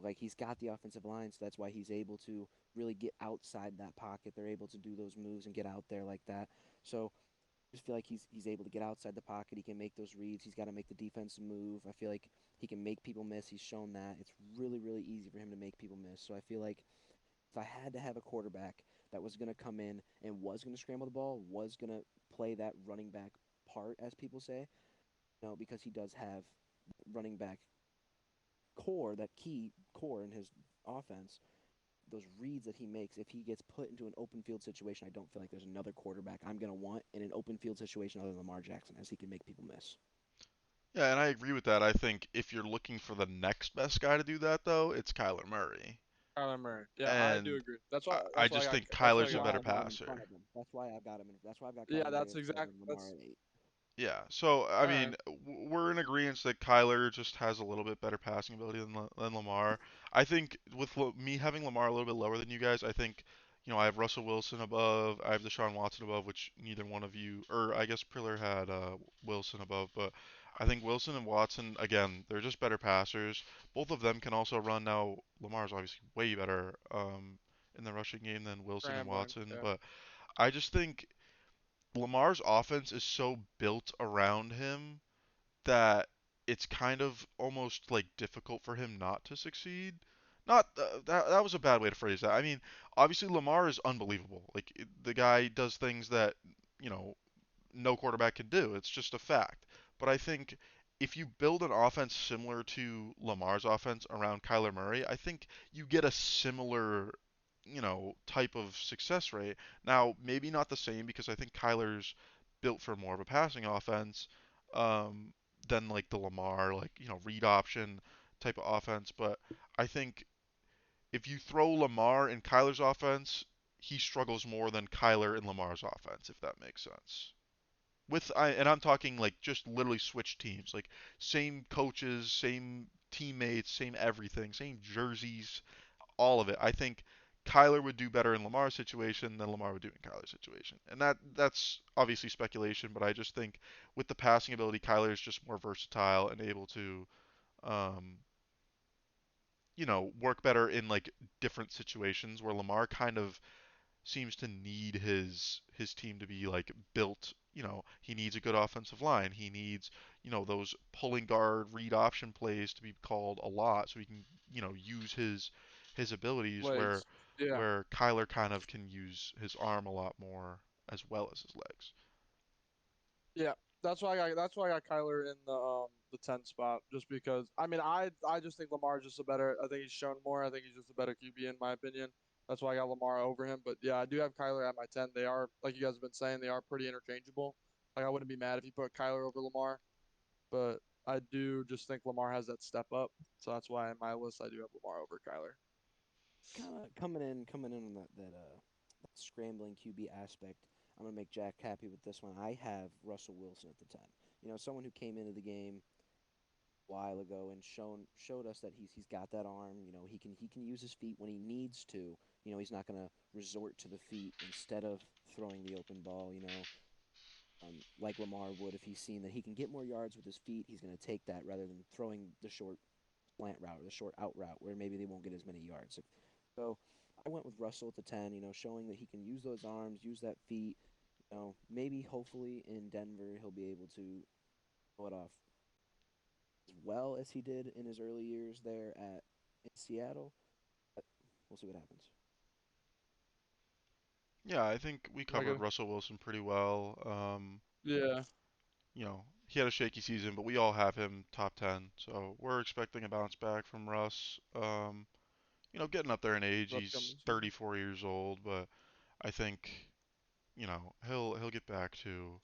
Like he's got the offensive line, so that's why he's able to really get outside that pocket. They're able to do those moves and get out there like that. So I just feel like he's able to get outside the pocket. He can make those reads. He's got to make the defense move. I feel like he can make people miss. He's shown that. It's really, really easy for him to make people miss. So I feel like if I had to have a quarterback that was going to come in and was going to scramble the ball, was going to play that running back part, as people say, because he does have running back core, that key core in his offense, those reads that he makes, if he gets put into an open field situation, I don't feel like there's another quarterback I'm going to want in an open field situation other than Lamar Jackson, as he can make people miss. yeah, and I agree with that. I think if you're looking for the next best guy to do that though, it's Kyler Murray. Kyler Murray. Yeah, I do And agree. That's why. I That's why I just got. think That's why That's I Kyler's a got why better I him. have him in front passer. of him. That's why I've got him in. That's why I've got Yeah, Kyler Murray that's at exact. 7, Lamar That's at 8. Yeah. So I all right. mean, we're in agreement that Kyler just has a little bit better passing ability than Lamar. I think with me having Lamar a little bit lower than you guys, I think I have Russell Wilson above, I have Deshaun Watson above, which neither one of you, or I guess Priller had Wilson above, but I think Wilson and Watson again, they're just better passers. Both of them can also run. Now Lamar's obviously way better in the rushing game than Wilson and Scrambling. Watson, Yeah. but I just think Lamar's offense is so built around him that it's kind of almost like difficult for him not to succeed. Not that was a bad way to phrase that. I mean, obviously Lamar is unbelievable. Like the guy does things that, you know, no quarterback can do. It's just a fact. But I think if you build an offense similar to Lamar's offense around Kyler Murray, I think you get a similar, type of success rate. Now, maybe not the same because I think Kyler's built for more of a passing offense um, than like the Lamar, like, read option type of offense. But I think if you throw Lamar in Kyler's offense, he struggles more than Kyler in Lamar's offense, if that makes sense. And I'm talking like just literally switch teams, like same coaches, same teammates, same everything, same jerseys, all of it. I think Kyler would do better in Lamar's situation than Lamar would do in Kyler's situation. And that's obviously speculation, but I just think with the passing ability, Kyler is just more versatile and able to um, work better in like different situations where Lamar kind of seems to need his team to be like built. He needs a good offensive line. He needs, those pulling guard read option plays to be called a lot so he can, use his abilities Legs. Yeah. where Kyler kind of can use his arm a lot more as well as his legs. Yeah. That's why I got Kyler in the 10 spot, just because I mean I just think Lamar's just a better. I think he's shown more. I think he's just a better QB in my opinion. That's why I got Lamar over him. But yeah, I do have Kyler at my 10. They are, like you guys have been saying, they are pretty interchangeable. Like I wouldn't be mad if you put Kyler over Lamar. But I do just think Lamar has that step up. So that's why in my list I do have Lamar over Kyler. Kind of coming in on that scrambling QB aspect. I'm gonna make Jack happy with this one. I have Russell Wilson at the 10. You know, someone who came into the game a while ago and showed us that he's got that arm. You know, he can use his feet when he needs to. You know, he's not gonna resort to the feet instead of throwing the open ball. You know, like Lamar would if he's seen that he can get more yards with his feet. He's gonna take that rather than throwing the short slant route or the short out route where maybe they won't get as many yards. So I went with Russell at the 10, you know, showing that he can use those arms, use that feet. You know, maybe hopefully in Denver he'll be able to pull it off as well as he did in his early years there at in Seattle. But we'll see what happens. Yeah, I think we covered Megan? Russell Wilson pretty well. Yeah. You know, he had a shaky season, but we all have him top 10. So we're expecting a bounce back from Russ. You know, getting up there in age. For upcoming He's season. 34 years old, but I think, you know, he'll get back to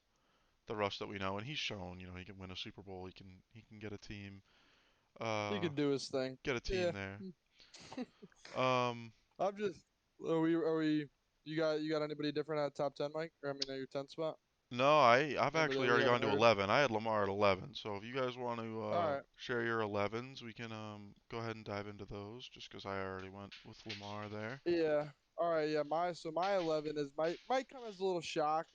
the Russ that we know, and he's shown, you know, he can win a Super Bowl. He can get a team, He uh, could do his thing. get a team Yeah. there. Um, I'm just are we you got anybody different at top 10, Mike? Or I mean at your 10th spot? no, I've Anybody actually that we already gone haven't to heard? 11. I had Lamar at 11. So if you guys want to All right. share your 11s, we can go ahead and dive into those. Just because I already went with Lamar there. Yeah. All right. Yeah. My 11 is might come as a little shock.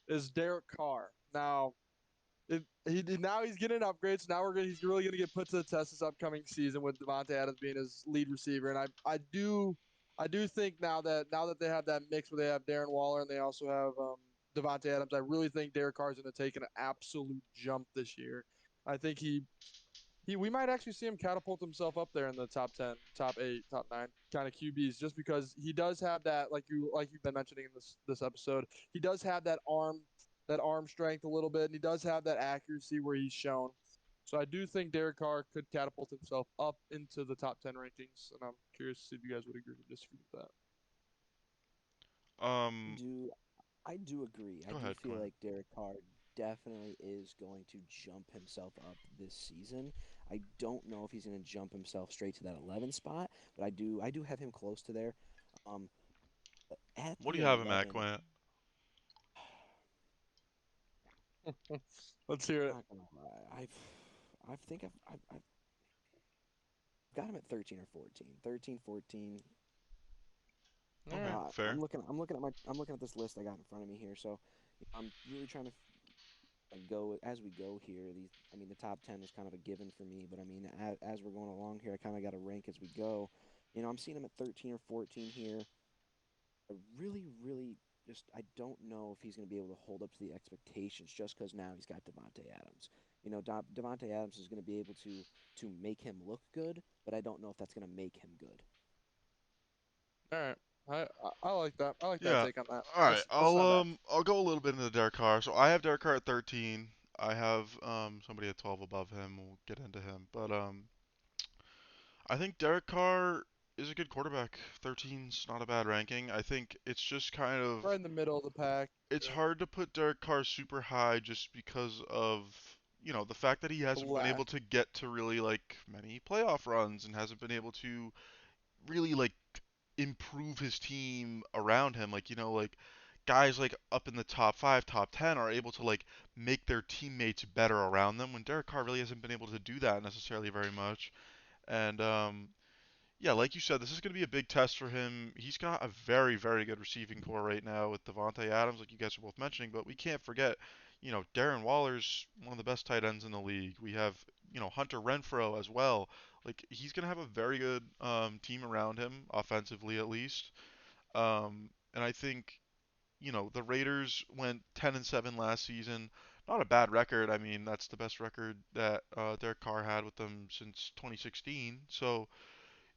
Is Derek Carr. Now now he's getting upgrades. Now he's really gonna get put to the test this upcoming season with Devontae Adams being his lead receiver. And I do think now that they have that mix where they have Darren Waller and they also have Devontae Adams, I really think Derek Carr is gonna take an absolute jump this year. I think we might actually see him catapult himself up there in the top 10, top 8, top 9 kind of QBs just because he does have that like you've been mentioning in this episode. He does have that arm strength a little bit and he does have that accuracy where he's shown. So I do think Derek Carr could catapult himself up into the top 10 rankings and I'm curious to see if you guys would agree or disagree with that. Um, Do I do agree. I go do ahead, feel Quinn. like Derek Carr definitely is going to jump himself up this season. I don't know if he's going to jump himself straight to that 11 spot, but I do have him close to there. Um, at What do the you have him at, 11, Quinn? Let's hear it. not gonna lie, I think I've got him at 13 or 14. 13, 14. All Okay, right. I'm fair. looking at this list I got in front of me here. So I'm really trying to go as we go here. I mean, the top 10 was kind of a given for me, but I mean, as we're going along here, I kind of got to rank as we go. You know, I'm seeing him at 13 or 14 here. I really just I don't know if he's going to be able to hold up to the expectations just because now he's got Devonte Adams. You know, Devonte Adams is going to be able to make him look good, but I don't know if that's going to make him good. All right. I like that. I like that Yeah. take on that. All right. That's not bad. I'll go a little bit into Derek Carr. So I have Derek Carr at 13. I have somebody at 12 above him. We'll get into him, but I think Derek Carr is a good quarterback. 13's not a bad ranking. I think it's just kind of Right in the middle of the pack. it's Yeah. hard to put Derek Carr super high just because of, you know, the fact that he hasn't been Black. able to get to really like many playoff runs and hasn't been able to really like improve his team around him. Like, you know, like guys like up in the top 5, top 10 are able to like make their teammates better around them when Derek Carr really hasn't been able to do that necessarily very much. And yeah, like you said, this is going to be a big test for him. He's got a very, very good receiving core right now with Devontae Adams, like you guys are both mentioning, but we can't forget, you know, Darren Waller's one of the best tight ends in the league. We have, you know, Hunter Renfrow as well. Like he's going to have a very good team around him, offensively at least. And I think, you know, the Raiders went 10-7 last season. Not a bad record. I mean, that's the best record that Derek Carr had with them since 2016. So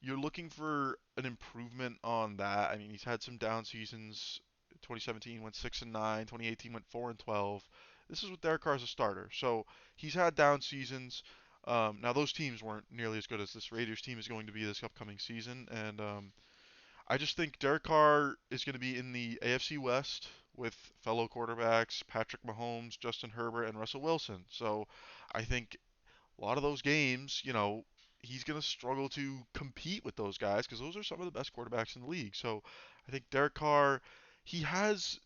you're looking for an improvement on that. I mean, he's had some down seasons. 2017 went 6-9. 2018 went 4-12. This is with Derek Carr as a starter, so he's had down seasons. Now those teams weren't nearly as good as this Raiders team is going to be this upcoming season, and I just think Derek Carr is going to be in the AFC West with fellow quarterbacks Patrick Mahomes, Justin Herbert, and Russell Wilson. So I think a lot of those games, he's going to struggle to compete with those guys because those are some of the best quarterbacks in the league. So I think Derek Carr, he has,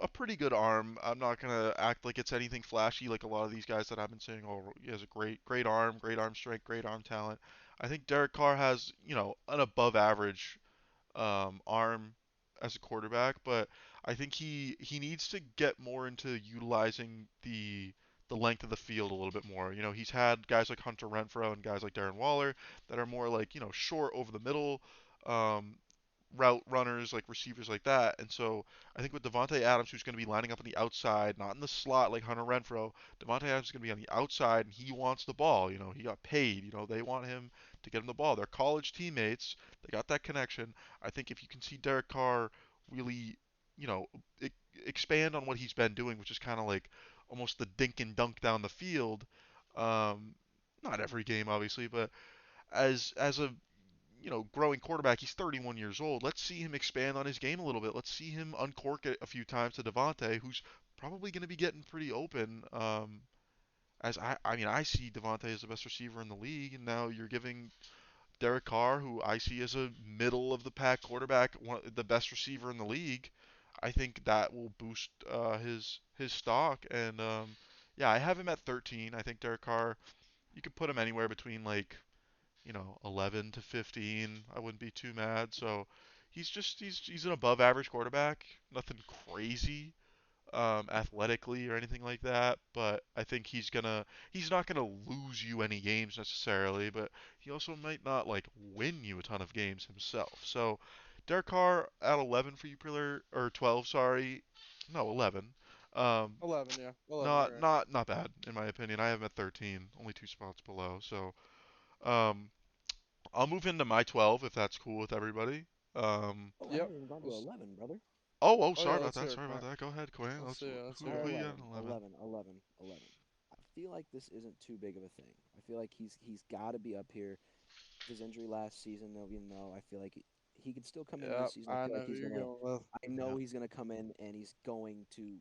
a pretty good arm. I'm not going to act like it's anything flashy like a lot of these guys that I've been saying, oh, he has a great arm, great arm strength, great arm talent. I think Derek Carr has, an above average arm as a quarterback, but I think he needs to get more into utilizing the length of the field a little bit more. He's had guys like Hunter Renfrow and guys like Darren Waller that are more like, short over the middle um, route runners, like receivers like that. And so I think with Devontae Adams, who's going to be lining up on the outside, not in the slot like Hunter Renfrow, Devontae Adams is going to be on the outside, and he wants the ball. He got paid. They want him to get him the ball. They're college teammates. They got that connection. I think if you can see Derek Carr really, you know, e- expand on what he's been doing, which is kind of like almost the dink and dunk down the field. Um, Not every game, obviously, but as a growing quarterback, he's 31 years old. Let's see him expand on his game a little bit. Let's see him uncork it a few times to Devontae, who's probably going to be getting pretty open. As I mean, I see Devontae as the best receiver in the league, and now you're giving Derek Carr, who I see as a middle of the pack quarterback, the best receiver in the league. I think that will boost his stock, and yeah, I have him at 13. I think Derek Carr, you could put him anywhere between like 11 to 15. I wouldn't be too mad. So he's an above average quarterback. Nothing crazy athletically or anything like that, but I think he's not gonna lose you any games necessarily, but he also might not like win you a ton of games himself. So Derek Carr at 11 for you, Pillar, or 12, sorry, no 11. Um, 11, yeah, 11. not You're right. not not bad in my opinion. I have him at 13, only 2 spots below. So um, I'll move into my 12 if that's cool with everybody. Um, Oh, I Yep. haven't even gone to 11, brother. oh, Oh yeah, sorry about let's that. hear it, Sorry about Quinn. that. Go ahead, Quinn. Let's Let's see it. Let's who hear All it. who right, you got 11, at 11? 11, 11, 11. I feel like this isn't too big of a thing. I feel like he's got to be up here. His injury last season, though, even though I feel like he could still come in Yeah, this season. I I feel know like who he's you're gonna. going with. I know Yeah. he's gonna come in and he's going to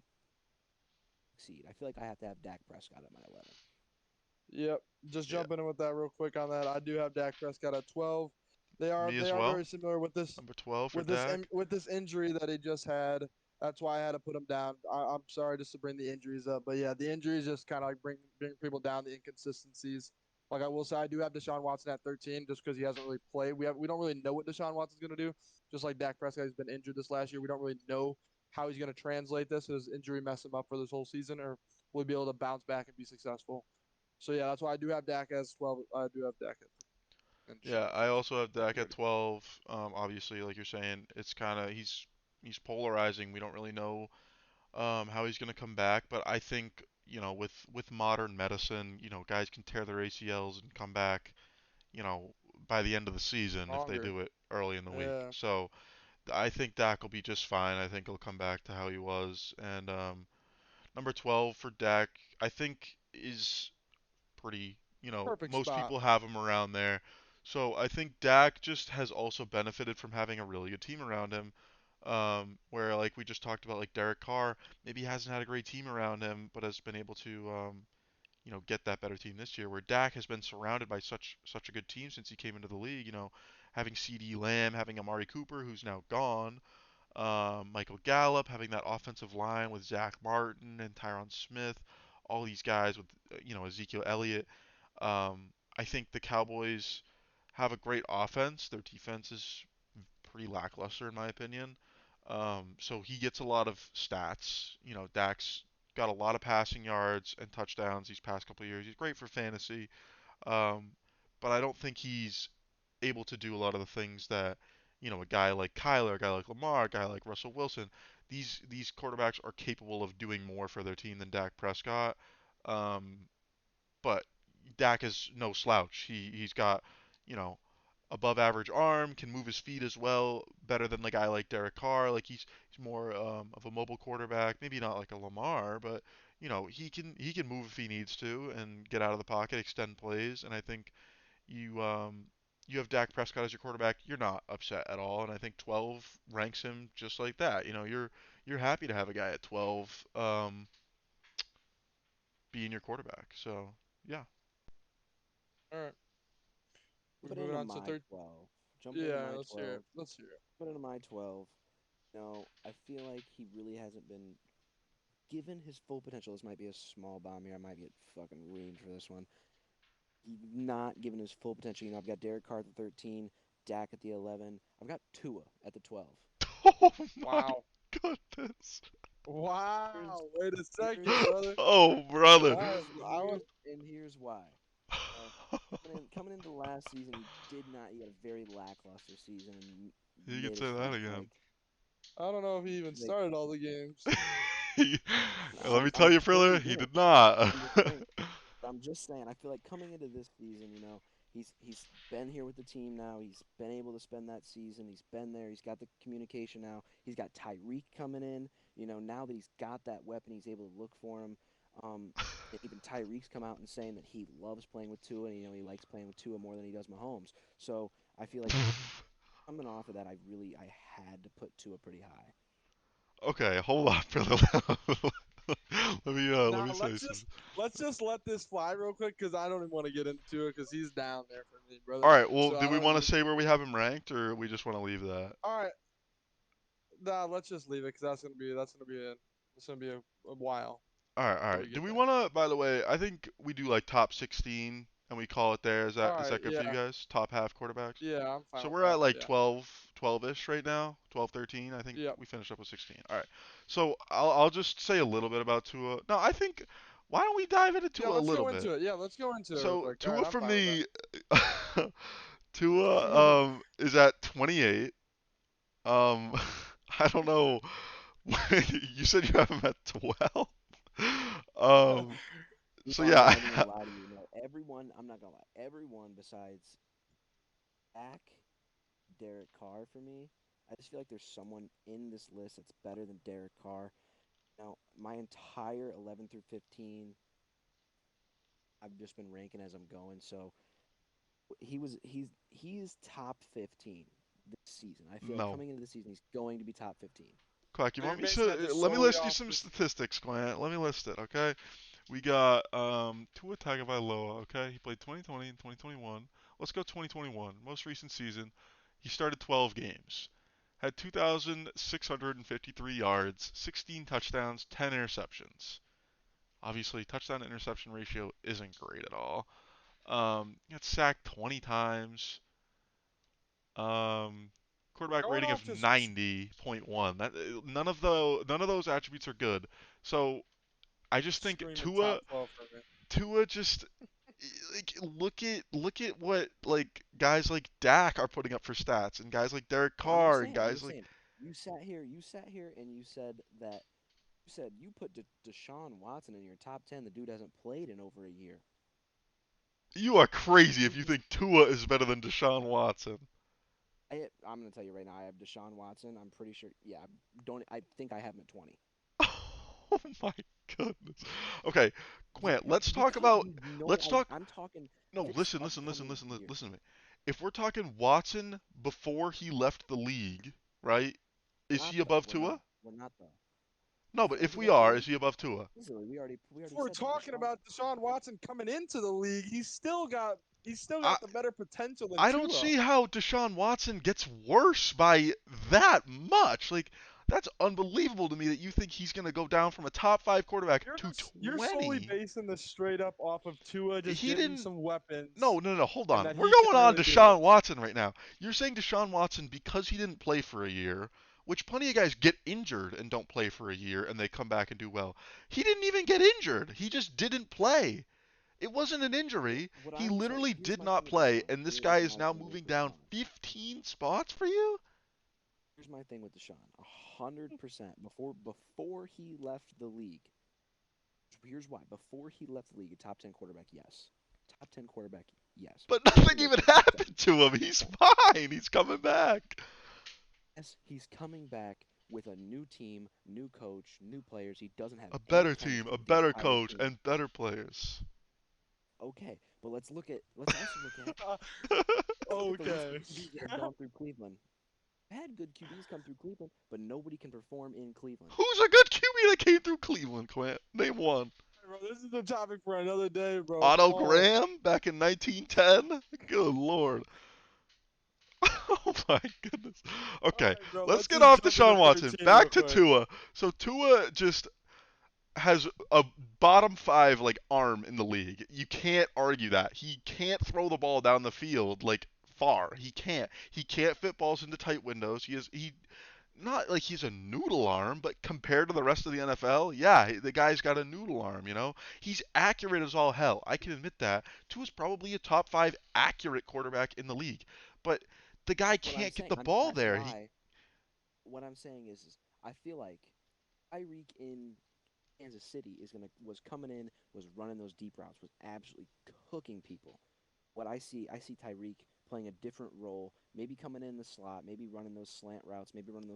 succeed. I feel like I have to have Dak Prescott at my 11. Yep. Just Yeah. jumping in with that real quick on that. I do have Dak Prescott at 12. They are Me they as are well. very similar with this Number 12 for Dak. with this injury that he just had. That's why I had to put him down. I'm sorry just to bring the injuries up, but yeah, the injuries just kind of like bring people down. The inconsistencies. Like I will say, I do have Deshaun Watson at 13 just because he hasn't really played. We don't really know what Deshaun Watson's going to do. Just like Dak Prescott has been injured this last year, we don't really know how he's going to translate this. Does injury mess him up for this whole season, or will he be able to bounce back and be successful? So yeah, that's why I do have Dak as 12. I do have Dak and Deshaun Yeah, at I 13. also have If Dak you at heard me. 12. Obviously, like you're saying, it's kind of he's polarizing. We don't really know how he's going to come back, but I think with modern medicine, guys can tear their ACLs and come back, you know, by the end of the season if they Longer. do it early in the week. Yeah. So I think Dak will be just fine. I think he'll come back to how he was. And number 12 for Dak, I think is pretty, Perfect most spot. people have him around there. So I think Dak just has also benefited from having a really good team around him. Where like we just talked about, like Derek Carr, maybe he hasn't had a great team around him, but has been able to, get that better team this year. Where Dak has been surrounded by such a good team since he came into the league. Having C.D. Lamb, having Amari Cooper, who's now gone, Michael Gallup, having that offensive line with Zach Martin and Tyron Smith, all these guys with Ezekiel Elliott. I think the Cowboys have a great offense. Their defense is pretty lackluster in my opinion. So he gets a lot of stats. Dak's got a lot of passing yards and touchdowns these past couple of years. He's great for fantasy, um, but I don't think he's able to do a lot of the things that a guy like Kyler, a guy like Lamar, a guy like Russell Wilson. These quarterbacks are capable of doing more for their team than Dak Prescott. Um, but Dak is no slouch. He's got you know above average arm, can move his feet as well, better than the guy like Derek Carr. Like he's more of a mobile quarterback, maybe not like a Lamar, but he can move if he needs to and get out of the pocket, extend plays, and I think you have Dak Prescott as your quarterback, you're not upset at all, and I think 12 ranks him just like that. you're happy to have a guy at 12 being your quarterback. So yeah. All right, we're Put moving into on to my third. 12. Jump into Yeah, my let's hear it. 12. Let's hear it. Put into my 12. No, I feel like he really hasn't been given his full potential. This might be a small bomb here. I might get fucking reamed for this one. He's not given his full potential. You know, I've got Derek Carr at the 13, Dak at the 11. I've got Tua at the 12. Oh my Wow. goodness. Wow. Wait a second, Here's brother. Oh brother. and here's why. Coming into last season, he had a very lackluster season and You can made say us that look again. like I don't know if he even they, started all the games. Let me tell I'm you, saying Priller, he he didn't. did not. I'm just saying. I'm just saying. I feel like coming into this season, you know, he's been here with the team now. He's been able to spend that season. He's been there. He's got the communication now. He's got Tyreek coming in. You know, now that he's got that weapon, he's able to look for him. And even Tyreek's come out and saying that he loves playing with Tua, and you know he likes playing with Tua more than he does Mahomes. So I feel like coming off of that, I had to put Tua pretty high. Okay, hold on, Priller. Let Now me say something. let's just let this fly real quick because I don't even want to get into it because he's down there for me, brother. All right, well, So do I we don't want to even. say where we have him ranked, or we just want to leave that? All right, nah, let's just leave it because that's gonna be a while All till right. we Do get we there. want to, by the way, I think we do like top 16 and we call it there. All Is right, that good for you yeah, guys? Top half quarterbacks? yeah, I'm fine So with we're that. at like Yeah, 12-ish right now. 12, 13. I think yep. we finished up with 16. All right. So I'll just say a little bit about Tua. No, I think why don't we dive into Yeah, Tua a let's little go bit? into it. Yeah, let's go into it real So quick. All right, Tua I'm for fine with me Tua that. is at 28. Um I don't know. You said you have him at 12? Um so No, I'm yeah, not even gonna lie to you. No, everyone. I'm not gonna lie. Everyone besides Dak, Derek Carr for me. I just feel like there's someone in this list that's better than Derek Carr. Now, my entire 11 through 15, I've just been ranking as I'm going. So he is top 15 this season. I feel like no. coming into the season, he's going to be top 15. Quack, you So you're want me basing that to just let me solely list you off some this. statistics, Grant. Let me list it, okay? We got Tua Tagovailoa, okay? He played 2020 and 2021. Let's go 2021, most recent season. He started 12 games. Had 2,653 yards, 16 touchdowns, 10 interceptions. Obviously, touchdown to interception ratio isn't great at all. He got sacked 20 times. Um, quarterback Going rating off of just 90.1. That none of those attributes are good. So I just think screaming top 12 for me. Tua just like look at what like guys like Dak are putting up for stats and guys like Derek Well, I'm just Carr and saying. I'm guys just like saying. You sat here, and you said that. You said you put Deshaun Watson in your top 10. The dude hasn't played in over a year. you are crazy if Dude you is think Tua is better than Deshaun Watson. I'm gonna tell you right now. I have Deshaun Watson. I'm pretty sure. Yeah, don't. I think I have him at 20. Oh my goodness. Okay, Quint, Because you know, let's talk I'm talking no, this listen, upcoming year. listen to me. If we're talking Watson before he left the league, right? We're Is not he though. above Tua? We're not though. No, but Before if he we left the are, league, is he above Tua? easily. We If already we're said that. talking about Deshaun Watson coming into the league, he's still I got the better potential than I don't Tua. see how Deshaun Watson gets worse by that much. Like that's unbelievable to me that you think he's going to go down from a top 5 quarterback to You're solely 20. basing this straight up off of Tua just He getting didn't some weapons No, hold and on. that We're he can going on really do Deshaun it. Watson right now. You're saying Deshaun Watson because he didn't play for a year, which plenty of guys get injured and don't play for a year and they come back and do well. He didn't even get injured. He just didn't play. It wasn't an injury. what He I'm saying. literally Here's did my thing not with play, Deshaun. and this guy Here's is my now thing with moving down Deshaun. 15 spots for you? Here's my thing with Deshaun. 100% before he left the league. Here's why. Before he left the league, a top 10 quarterback, yes. Top 10 quarterback, yes. But Before he nothing left even the top 10. happened to him. He's fine. He's coming back. Yes, he's coming back with a new team, new coach, new players. He doesn't have A any better team, chemistry a with the better entire coach, team. and better players. Okay, but let's also look at let's look at the list of Okay. QBs that have gone through Cleveland. Had good QBs come through Cleveland, but nobody can perform in Cleveland. Who's a good QB that came through Cleveland, Clint? Name one. Bro, this is the topic for another day, bro. Otto Come on. Graham back in 1910? Good lord. Oh my goodness. All Okay, right, bro. let's Let's get just off jump into Deshaun Watson. 13 real Back to quick. Tua. So Tua just has a bottom 5 like arm in the league. You can't argue that. He can't throw the ball down the field like far. He can't. He can't fit balls into tight windows. He not like he's a noodle arm, but compared to the rest of the NFL, yeah, the guy's got a noodle arm, you know? He's accurate as all hell. I can admit that. Tua's probably a top 5 accurate quarterback in the league. But the guy That's what I'm can't get saying. the ball That's there. why. What I'm saying is I feel like Tyreek in Kansas City was coming in, was running those deep routes, was absolutely cooking people. I see Tyreek playing a different role, maybe coming in the slot, maybe running those slant routes, maybe running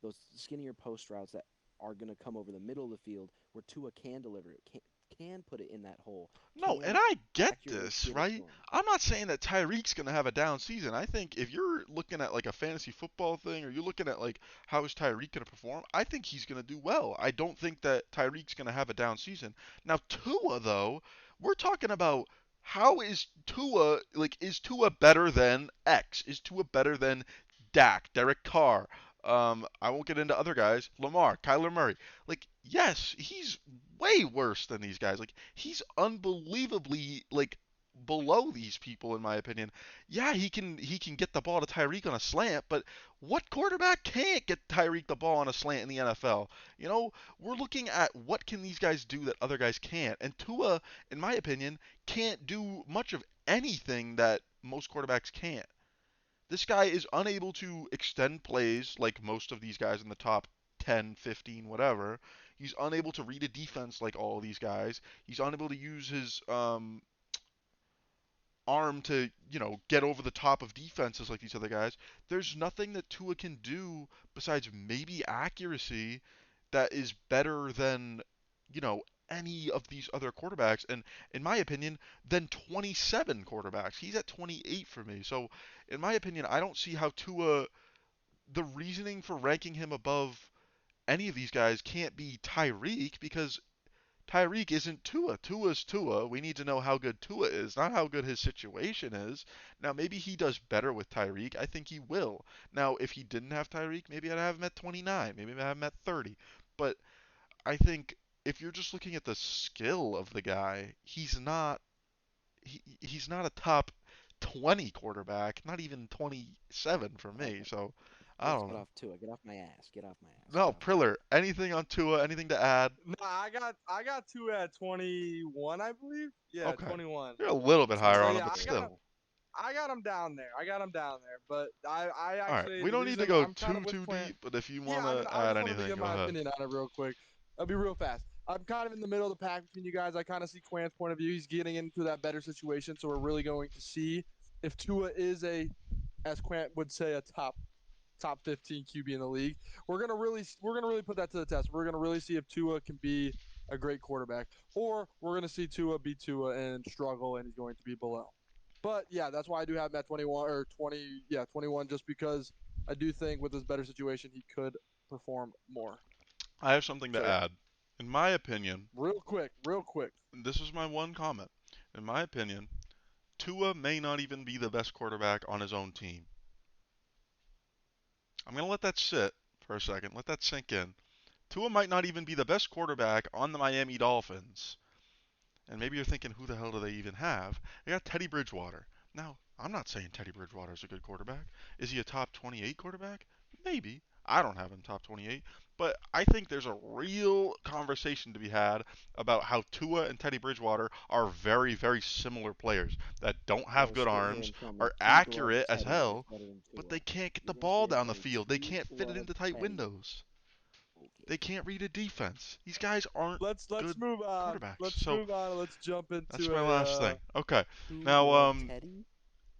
those skinnier post routes that are going to come over the middle of the field where Tua can deliver it, can put it in that hole, No, and can I get accurately this, get it to right? him. I'm not saying that Tyreek's going to have a down season. I think if you're looking at like a fantasy football thing or you're looking at like how is Tyreek going to perform, I think he's going to do well. I don't think that Tyreek's going to have a down season. Now, Tua though, we're talking about how is Tua like is Tua better than X? Is Tua better than Dak, Derek Carr? I won't get into other guys. Lamar, Kyler Murray. Like, yes, he's way worse than these guys. Like, he's unbelievably like below these people in my opinion. Yeah, he can get the ball to Tyreek on a slant, but what quarterback can't get Tyreek the ball on a slant in the NFL? You know, we're looking at what can these guys do that other guys can't. And Tua, in my opinion, can't do much of anything that most quarterbacks can't. This guy is unable to extend plays like most of these guys in the top 10, 15, whatever. He's unable to read a defense like all of these guys. He's unable to use his arm to, get over the top of defenses like these other guys. There's nothing that Tua can do besides maybe accuracy that is better than, any of these other quarterbacks. And in my opinion, than 27 quarterbacks. He's at 28 for me. So in my opinion, I don't see how Tua, the reasoning for ranking him above any of these guys can't be Tyreek because Tyreek isn't Tua. Tua's Tua. We need to know how good Tua is, not how good his situation is. Now, maybe he does better with Tyreek. I think he will. Now, if he didn't have Tyreek, maybe I'd have him at 29. Maybe I'd have him at 30. But I think if you're just looking at the skill of the guy, he's not a top 20 quarterback, not even 27 for me. Okay, So I let's don't get know. off Tua. Get off my ass. Get off my ass. No, Get off my Priller, ass. anything on Tua? Anything to add? Nah, I got two at 21, I believe. Yeah, Okay. 21. You're a little bit That's higher So on him, yeah, but not still. terrible. I got him down there. I got him down there. But I All right. actually We the don't need to reason go I'm kind too of with too Quint. deep, but if you Yeah, want to I add just wanted to anything, give go my ahead. opinion on it real quick. I'll be real fast. I'm kind of in the middle of the pack between you guys. I kind of see Quant's point of view. He's getting into that better situation, so we're really going to see if Tua is as Quant would say, a top 15 QB in the league. We're gonna really put that to the test. We're gonna really see if Tua can be a great quarterback, or we're gonna see Tua be Tua and struggle, and he's going to be below. But yeah, that's why I do have him at 21 or 20. Yeah, 21, just because I do think with this better situation, he could perform more. I have something to So yeah, add. In my opinion, real quick. this is my one comment. In my opinion, Tua may not even be the best quarterback on his own team. I'm going to let that sit for a second. Let that sink in. Tua might not even be the best quarterback on the Miami Dolphins. And maybe you're thinking, who the hell do they even have? They got Teddy Bridgewater. Now, I'm not saying Teddy Bridgewater is a good quarterback. Is he a top 28 quarterback? Maybe. I don't have him top 28. But I think there's a real conversation to be had about how Tua and Teddy Bridgewater are very, very similar players that don't You're have gonna good sit here arms, and tell me are two glove accurate as Teddy is hell, better than but Tua. they can't get the You're gonna sit ball here and down tell the me field. They two can't fit it glove into tight Teddy. windows. Okay. They can't read a defense. These guys aren't Let's good move on. quarterbacks. Let's So move on. Let's jump that's into my a. last thing. Okay. Two Now, glove Teddy.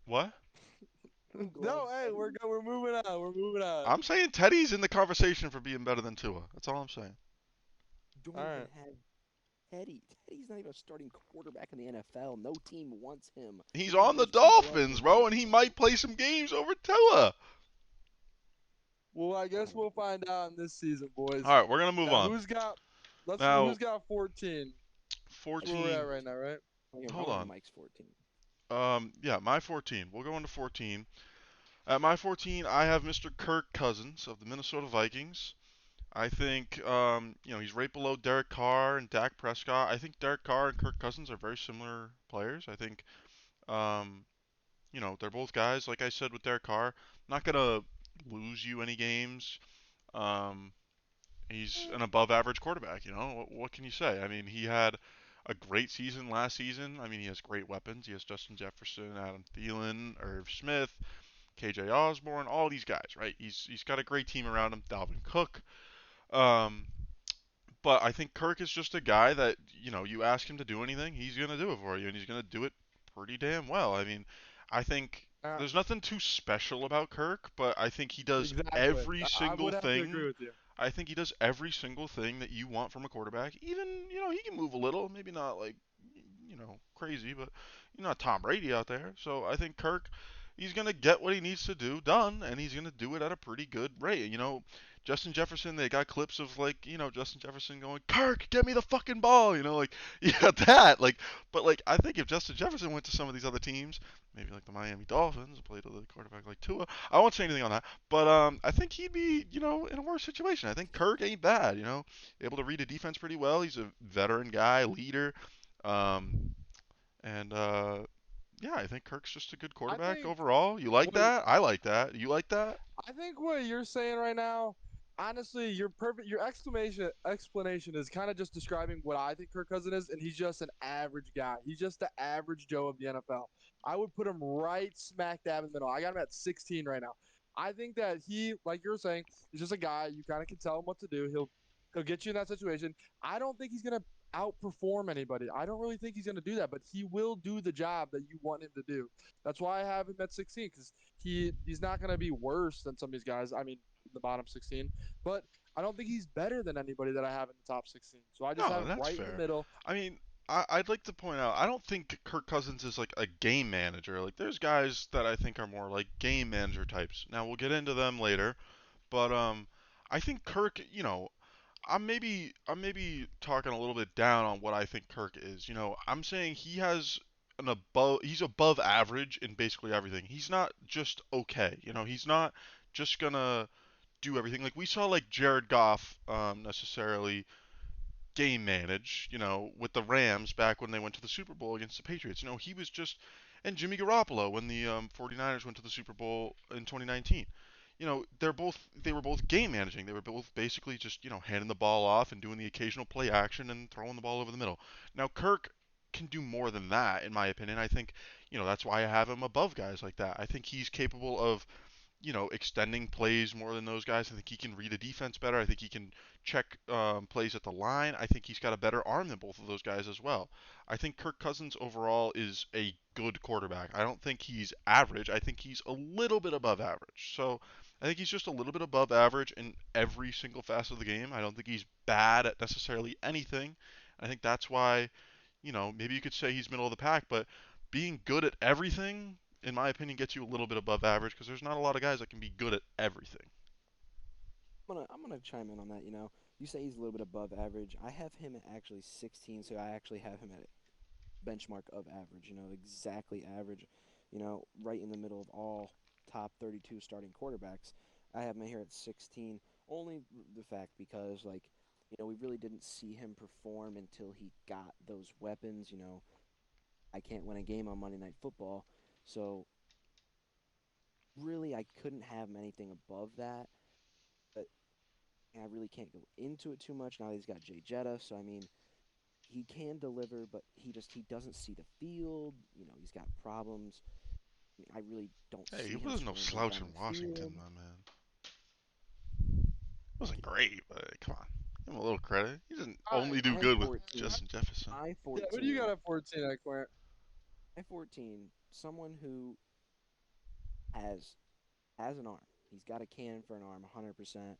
what? Two glove No, hey, Teddy. we're moving on. We're moving on. I'm saying Teddy's in the conversation for being better than Tua. That's all I'm saying. Don't All even right. have Teddy. Teddy's not even a starting quarterback in the NFL. No team wants him. He's You're gonna on give the us two gloves Dolphins, and bro, say and he might play some games over Tua. Well, I guess we'll find out in this season, boys. All right, we're gonna move Now, on. who's got? Now, Who's got 14? That's where we're at 14. right now, right? I Hold want on. Mike's 14. Yeah, my 14. We'll go into 14. At my 14, I have Mr. Kirk Cousins of the Minnesota Vikings. I think, he's right below Derek Carr and Dak Prescott. I think Derek Carr and Kirk Cousins are very similar players. I think, um, they're both guys, like I said with Derek Carr, not going to lose you any games. Um, he's an above average quarterback, What can you say? I mean, he had a great season last season. I mean, he has great weapons. He has Justin Jefferson, Adam Thielen, Irv Smith, KJ Osborne, all these guys, right? He's got a great team around him. Dalvin Cook. Um, but I think Kirk is just a guy that, you ask him to do anything, he's going to do it for you, and he's going to do it pretty damn well. I mean, I think Uh, there's nothing too special about Kirk, but I think he does exactly. every I single would have to agree thing. with you. I think he does every single thing that you want from a quarterback. Even, he can move a little, maybe not like, crazy, but you're not Tom Brady out there. So I think Kirk, he's going to get what he needs to do done, and he's going to do it at a pretty good rate. Justin Jefferson, they got clips of like, Justin Jefferson going, Kirk, get me the fucking ball, like, you got that. Like, but like, I think if Justin Jefferson went to some of these other teams, maybe like the Miami Dolphins, played with a quarterback like Tua, I won't say anything on that, but I think he'd be, in a worse situation. I think Kirk ain't bad, able to read a defense pretty well. He's a veteran guy, leader, um, and yeah, I think Kirk's just a good I quarterback think overall. You like what that? I like that. You like that? I think what you're saying right now, honestly, your perfect your explanation is kind of just describing what I think Kirk Cousins is, and he's just an average guy. He's just the average Joe of the NFL. I would put him right smack dab in the middle. I got him at 16 right now. I think that he, like you're saying, is just a guy you kind of can tell him what to do. He'll get you in that situation. I don't think he's gonna outperform anybody. I don't really think he's gonna do that, but he will do the job that you want him to do. That's why I have him at 16 because he's not going to be worse than some of these guys. I mean, the bottom 16, but I don't think he's better than anybody that I have in the top 16. So I just have No, him that's right in the fair. middle. I mean, I'd like to point out, I don't think Kirk Cousins is like a game manager. Like, there's guys that I think are more like game manager types. Now, we'll get into them later, but I think Kirk, I'm maybe talking a little bit down on what I think Kirk is. I'm saying he's above average in basically everything. He's not just okay. He's not just gonna do everything. Like we saw like Jared Goff necessarily game manage, with the Rams back when they went to the Super Bowl against the Patriots. He was just, and Jimmy Garoppolo when the 49ers went to the Super Bowl in 2019. They were both game managing. They were both basically just, handing the ball off and doing the occasional play action and throwing the ball over the middle. Now Kirk can do more than that, in my opinion. I think, that's why I have him above guys like that. I think he's capable of extending plays more than those guys. I think he can read a defense better. I think he can check plays at the line. I think he's got a better arm than both of those guys as well. I think Kirk Cousins overall is a good quarterback. I don't think he's average. I think he's a little bit above average. So I think he's just a little bit above average in every single facet of the game. I don't think he's bad at necessarily anything. I think that's why, maybe you could say he's middle of the pack, but being good at everything, in my opinion, gets you a little bit above average because there's not a lot of guys that can be good at everything. I'm gonna chime in on that. You say he's a little bit above average. I have him at actually 16, so I actually have him at benchmark of average. Exactly average. Right in the middle of all top 32 starting quarterbacks. I have him here at 16. Only the fact because we really didn't see him perform until he got those weapons. I can't win a game on Monday Night Football, so really I couldn't have him anything above that. But I really can't go into it too much now that he's got Jay Jetta. So I mean, he can deliver, but he doesn't see the field. He's got problems. I mean, I really don't Hey, he see him wasn't no scrambling slouch down in the field. Washington, my man. It wasn't great, but come on. Give him a little credit. He didn't All right, only do My good with 14, Justin Jefferson. my yeah. Who do you 14, got at 14, Clint? my 14. Someone who has has an arm. He's got a cannon for an arm, 100%.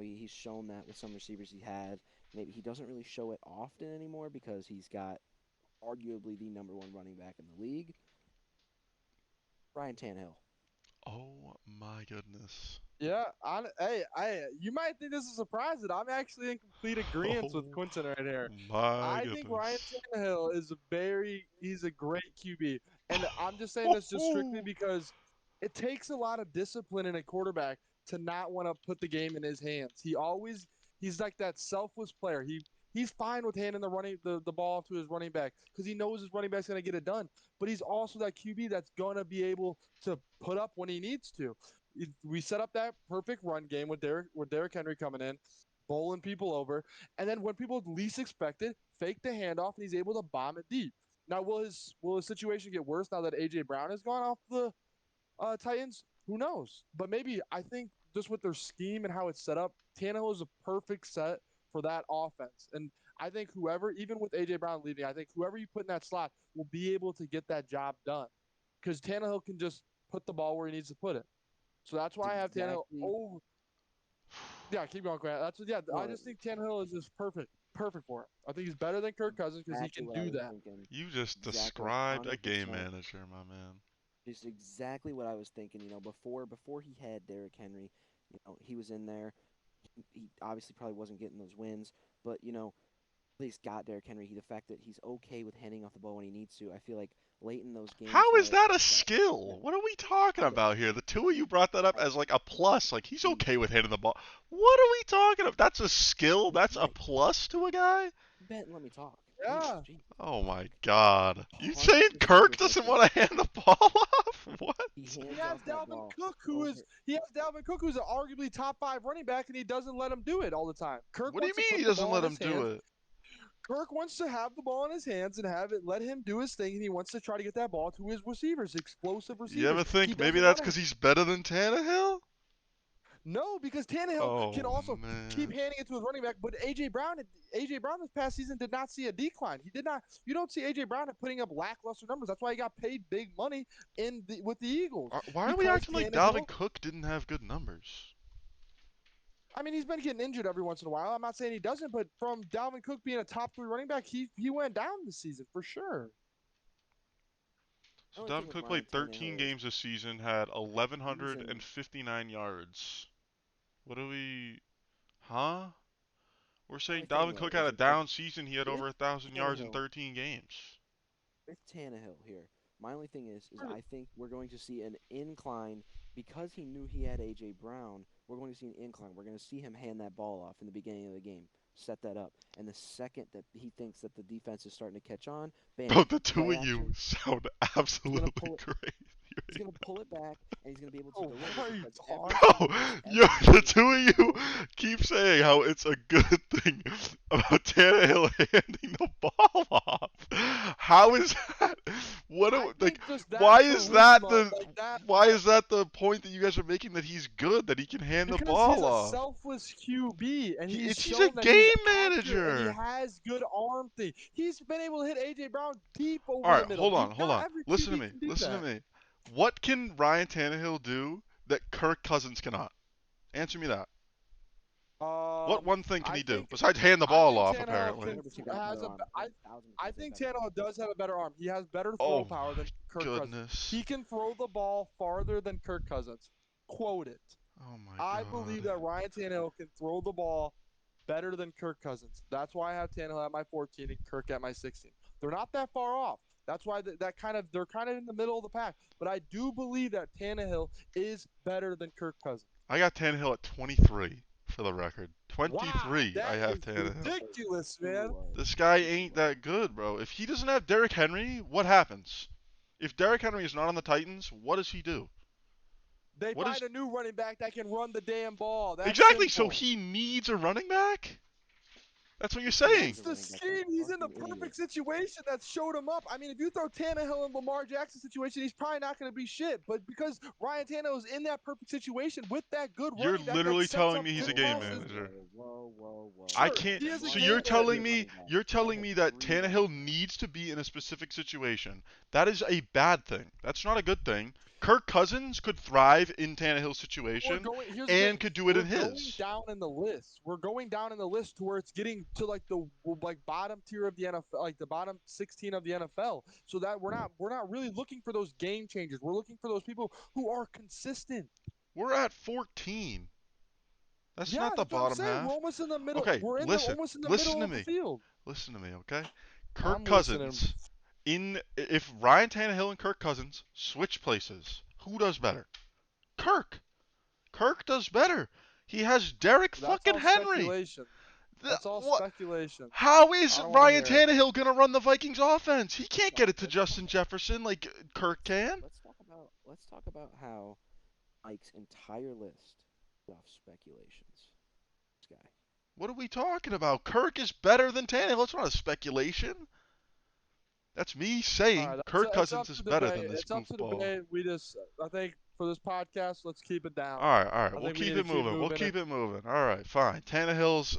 He's shown that with some receivers he had. Maybe he doesn't really show it often anymore because he's got arguably the number one running back in the league, Ryan Tannehill. Oh my goodness. Yeah, you might think this is surprising. I'm actually in complete agreement with Oh Quentin right here. my I think Ryan goodness. Tannehill he's a great QB. And I'm just saying this just strictly because it takes a lot of discipline in a quarterback to not want to put the game in his hands. He's like that selfless player. He's fine with handing the ball to his running back because he knows his running back's gonna get it done. But he's also that QB that's gonna be able to put up when he needs to. We set up that perfect run game with Derrick Henry coming in, bowling people over, and then when people least expect it, fake the handoff, and he's able to bomb it deep. Now, will his situation get worse now that AJ Brown has gone off the Titans? Who knows? But maybe I think just with their scheme and how it's set up, Tannehill is a perfect set for that offense. And I think whoever, even with AJ Brown leaving, I think whoever you put in that slot will be able to get that job done because Tannehill can just put the ball where he needs to put it. So that's why I have Tannehill Exactly. over. Yeah, keep going, Grant. I No, just think Tannehill is just perfect for it. I think he's better than Kirk Cousins because he exactly can what I do was that. thinking. You just Exactly, described a game 100%. manager, my man. Just exactly what I was thinking. Before he had Derrick Henry, he was in there. He obviously probably wasn't getting those wins, but at least got Derrick Henry. The fact that he's okay with handing off the ball when he needs to. I feel like late in those games How is there, that a that yeah, skill? What are we talking yeah, about here? The two of you brought that up I, as like a plus. Like he's he, okay with hitting the ball. What are we talking about? That's a skill? That's a right. plus to a guy? Bet and let me talk. Yeah. Jeez. Oh my god. You saying 100% Kirk with doesn't Hurts. want to hand the ball off? What? He He hands has off that Dalvin ball Cook, over. who's an arguably top 5 running back, and he doesn't let him do it all the time. Kirk What do you wants to mean put he the doesn't ball let in him his do hands. it? Kirk wants to have the ball in his hands and let him do his thing, and he wants to try to get that ball to his receivers, explosive You ever receivers. He think maybe doesn't that's want because to. he's better than Tannehill? No, because Tannehill can Oh also keep man. handing it to his running back. But AJ Brown this past season did not see a decline. He did not. You don't see AJ Brown putting up lackluster numbers. That's why he got paid big money with the Eagles Why are we because acting like Dalvin Tannehill. Cook didn't have good numbers? I mean, he's been getting injured every once in a while. I'm not saying he doesn't, but from Dalvin Cook being a top 3 running back, he went down this season for sure. The So only thing Dalvin with Cook Ryan played 13 Tannehill is games this season, had he's in 1,159 yards. What are we? Huh? We're the saying only thing Dalvin though Cook had is a down season. He had with over 1,000 yards in Tannehill 13 games. with Tannehill here. My only thing is I think we're going to see an incline because he knew he had AJ Brown. We're going to see an incline. We're going to see him hand that ball off in the beginning of the game, set that up, and the second that he thinks that the defense is starting to catch on, bam, Bro, the two play of you action. sound He's gonna absolutely pull it. crazy. He's gonna pull it back, and he's gonna be able to Oh, deliver what are you because every Bro, single week, yo, every the single two week of you now, keep saying how it's a good thing about Tannehill handing the ball off. How is that? What? I Like, think just that why is that charisma, the? like that, Why is that the point that you guys are making that he's good, that he can hand the because he's ball a off? selfless QB, and He's a shown that he's game accurate and he manager. has good arm thing. He's been able to hit AJ Brown deep All over the right, middle. Deep. hold Not on. every Listen to QB me. can do Listen to that. me. What can Ryan Tannehill do that Kirk Cousins cannot? Answer me that. What Um, one thing can I he do think besides hand the I ball think off? Tannehill Apparently. can 100% got a has better a arm. I 1,000% I got a think better arm. Tannehill does have a better arm. He has better throw Oh power my than Kirk Cousins. goodness. He can throw the ball farther than Kirk Cousins. Quote it. Oh my I believe god. that Ryan Tannehill can throw the ball better than Kirk Cousins. That's why I have Tannehill at my 14 and Kirk at my 16. They're not that far off. That's why they're kind of in the middle of the pack. But I do believe that Tannehill is better than Kirk Cousins. I got Tannehill at 23 for the record. Wow, 23 I that have is Tannehill. ridiculous, Too man. low. This guy Too ain't low. that good, bro. If he doesn't have Derrick Henry, what happens? If Derrick Henry is not on the Titans, what does he do? They What is find a new running back that can run the damn ball. That's exactly? So simple. he needs a running back? That's what you're If he saying. needs It's a the running back, that's scheme. He's in the fucking idiot. perfect situation that showed him up. I mean, if you throw Tannehill in Lamar Jackson situation, he's probably not going to be shit. But because Ryan Tannehill is in that perfect situation with that good You're running back that literally sets telling up me he's quick a Whoa, game whoa, passes, manager. whoa. I sure, can't. he is a So Lamar you're game had three telling manager. me running backs. you're Lamar telling had me that three running Tannehill backs. needs to be in a specific situation. That is a bad thing. That's not a good thing. Kirk Cousins could thrive in Tannehill's situation Here's the and thing. could do it We're in going his. down in the list. We're going down in the list to where it's getting to like the bottom tier of the NFL, like the bottom 16 of the NFL. So that we're not really looking for those game changers. We're looking for those people who are consistent. We're at 14. That's Yeah, not the that's what I'm bottom saying. We're half. almost in the middle. Okay, We're in the listen. almost in the Listen middle to of the me. field. Listen to me, okay? Kirk I'm listening. Cousins. If Ryan Tannehill and Kirk Cousins switch places, who does better? Kirk. Kirk does better. He has Derek That's fucking all Henry. speculation. That's all What? speculation. How is I don't want to Ryan hear it. Tannehill gonna run the Vikings offense? He can't get it to Let's Justin Jefferson like Kirk can. let's talk about how Mike's entire list is off speculations. This guy. What are we talking about? Kirk is better than Tannehill. That's not a speculation. That's me All saying right, Kirk it's Cousins up is to better debate. than this It's up to goofball. debate. I think for this podcast, let's keep it down. All right. I We'll think we keep need it to keep moving. We'll moving. keep it moving. All right, fine. Tannehill's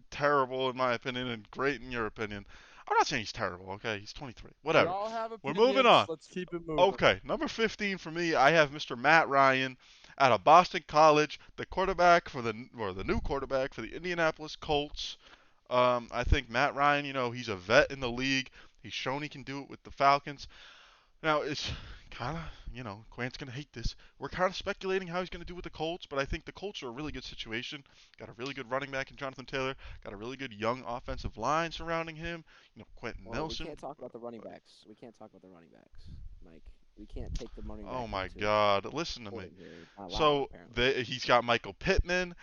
terrible in my opinion and great in your opinion. I'm not saying he's terrible. Okay, he's 23. We Whatever. all have We're opinions. moving on. Let's keep it moving. Okay, number 15 for me, I have Mr. Matt Ryan out of Boston College, the quarterback for the new quarterback for the Indianapolis Colts. I think Matt Ryan, he's a vet in the league. He's shown he can do it with the Falcons. Now, it's kind of, Quant's going to hate this. We're kind of speculating how he's going to do with the Colts, but I think the Colts are a really good situation. Got a really good running back in Jonathan Taylor. Got a really good young offensive line surrounding him. Quentin Well, Nelson. we can't talk about the running backs. We can't talk about the running backs, Mike. We can't take the running back. Oh my into God! Listen to me. important here. Not allowed, So apparently. he's got Michael Pittman.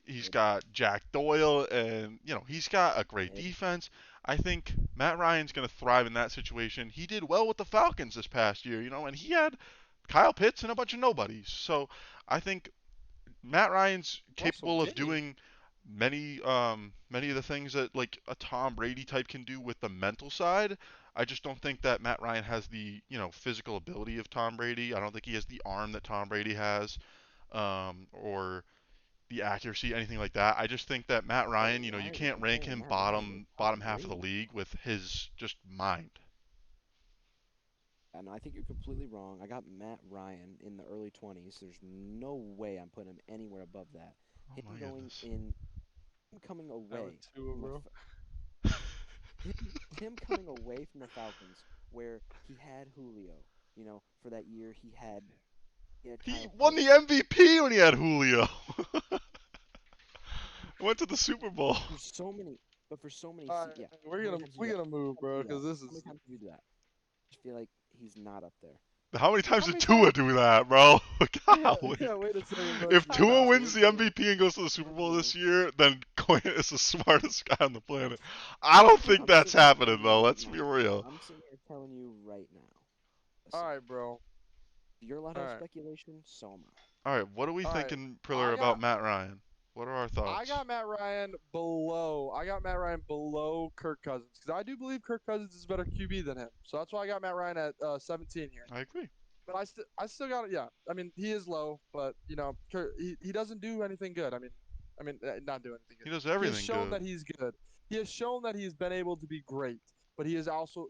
He's got Jack Doyle, and he's got a great defense. I think Matt Ryan's going to thrive in that situation. He did well with the Falcons this past year, and he had Kyle Pitts and a bunch of nobodies. So I think Matt Ryan's capable of doing many of the things that like a Tom Brady type can do with the mental side. I just don't think that Matt Ryan has the physical ability of Tom Brady. I don't think he has the arm that Tom Brady has, or the accuracy, anything like that. I just think that Matt Ryan, you can't rank him Matt Ryan was bottom half of the great. league with his just mind. And I think you're completely wrong. I got Matt Ryan in the early 20s. There's no way I'm putting him anywhere above that. Oh Him my going goodness. in, him coming away Tua, from the bro. him coming away from the Falcons, where he had Julio. For that year he had He Kyle won the Pitts. MVP when he had Julio. Went to the Super Bowl. For so many, but for so many, All right, yeah. we're How many gonna times did we're you do gonna move, that? bro, How many because times this did you do that? How many is. times did you do that? I just feel like he's not up there. How many times How did many Tua times? do that, bro? Golly. Yeah, wait a second, bro. If Time Tua out. wins the MVP and goes to the Super Bowl this year, then Quinn is the smartest guy on the planet. I don't think I'm that's sitting here happening telling you though. right Let's now. be real. I'm sitting here telling you right now. All Listen, right, bro. you're allowed to All have right. speculation, so am I. All right, what are we All right. thinking, Priller, I about got Matt Ryan? What are our I thoughts? got Matt Ryan below. I got Matt Ryan below Kirk Cousins because I do believe Kirk Cousins is a better QB than him. So that's why I got Matt Ryan at 17 here. I agree. But I still got it. Yeah, I mean he is low, but he doesn't do anything good. Not do anything He good. does He has everything shown good. that he's good. He has shown that he's been able to be great, but he's also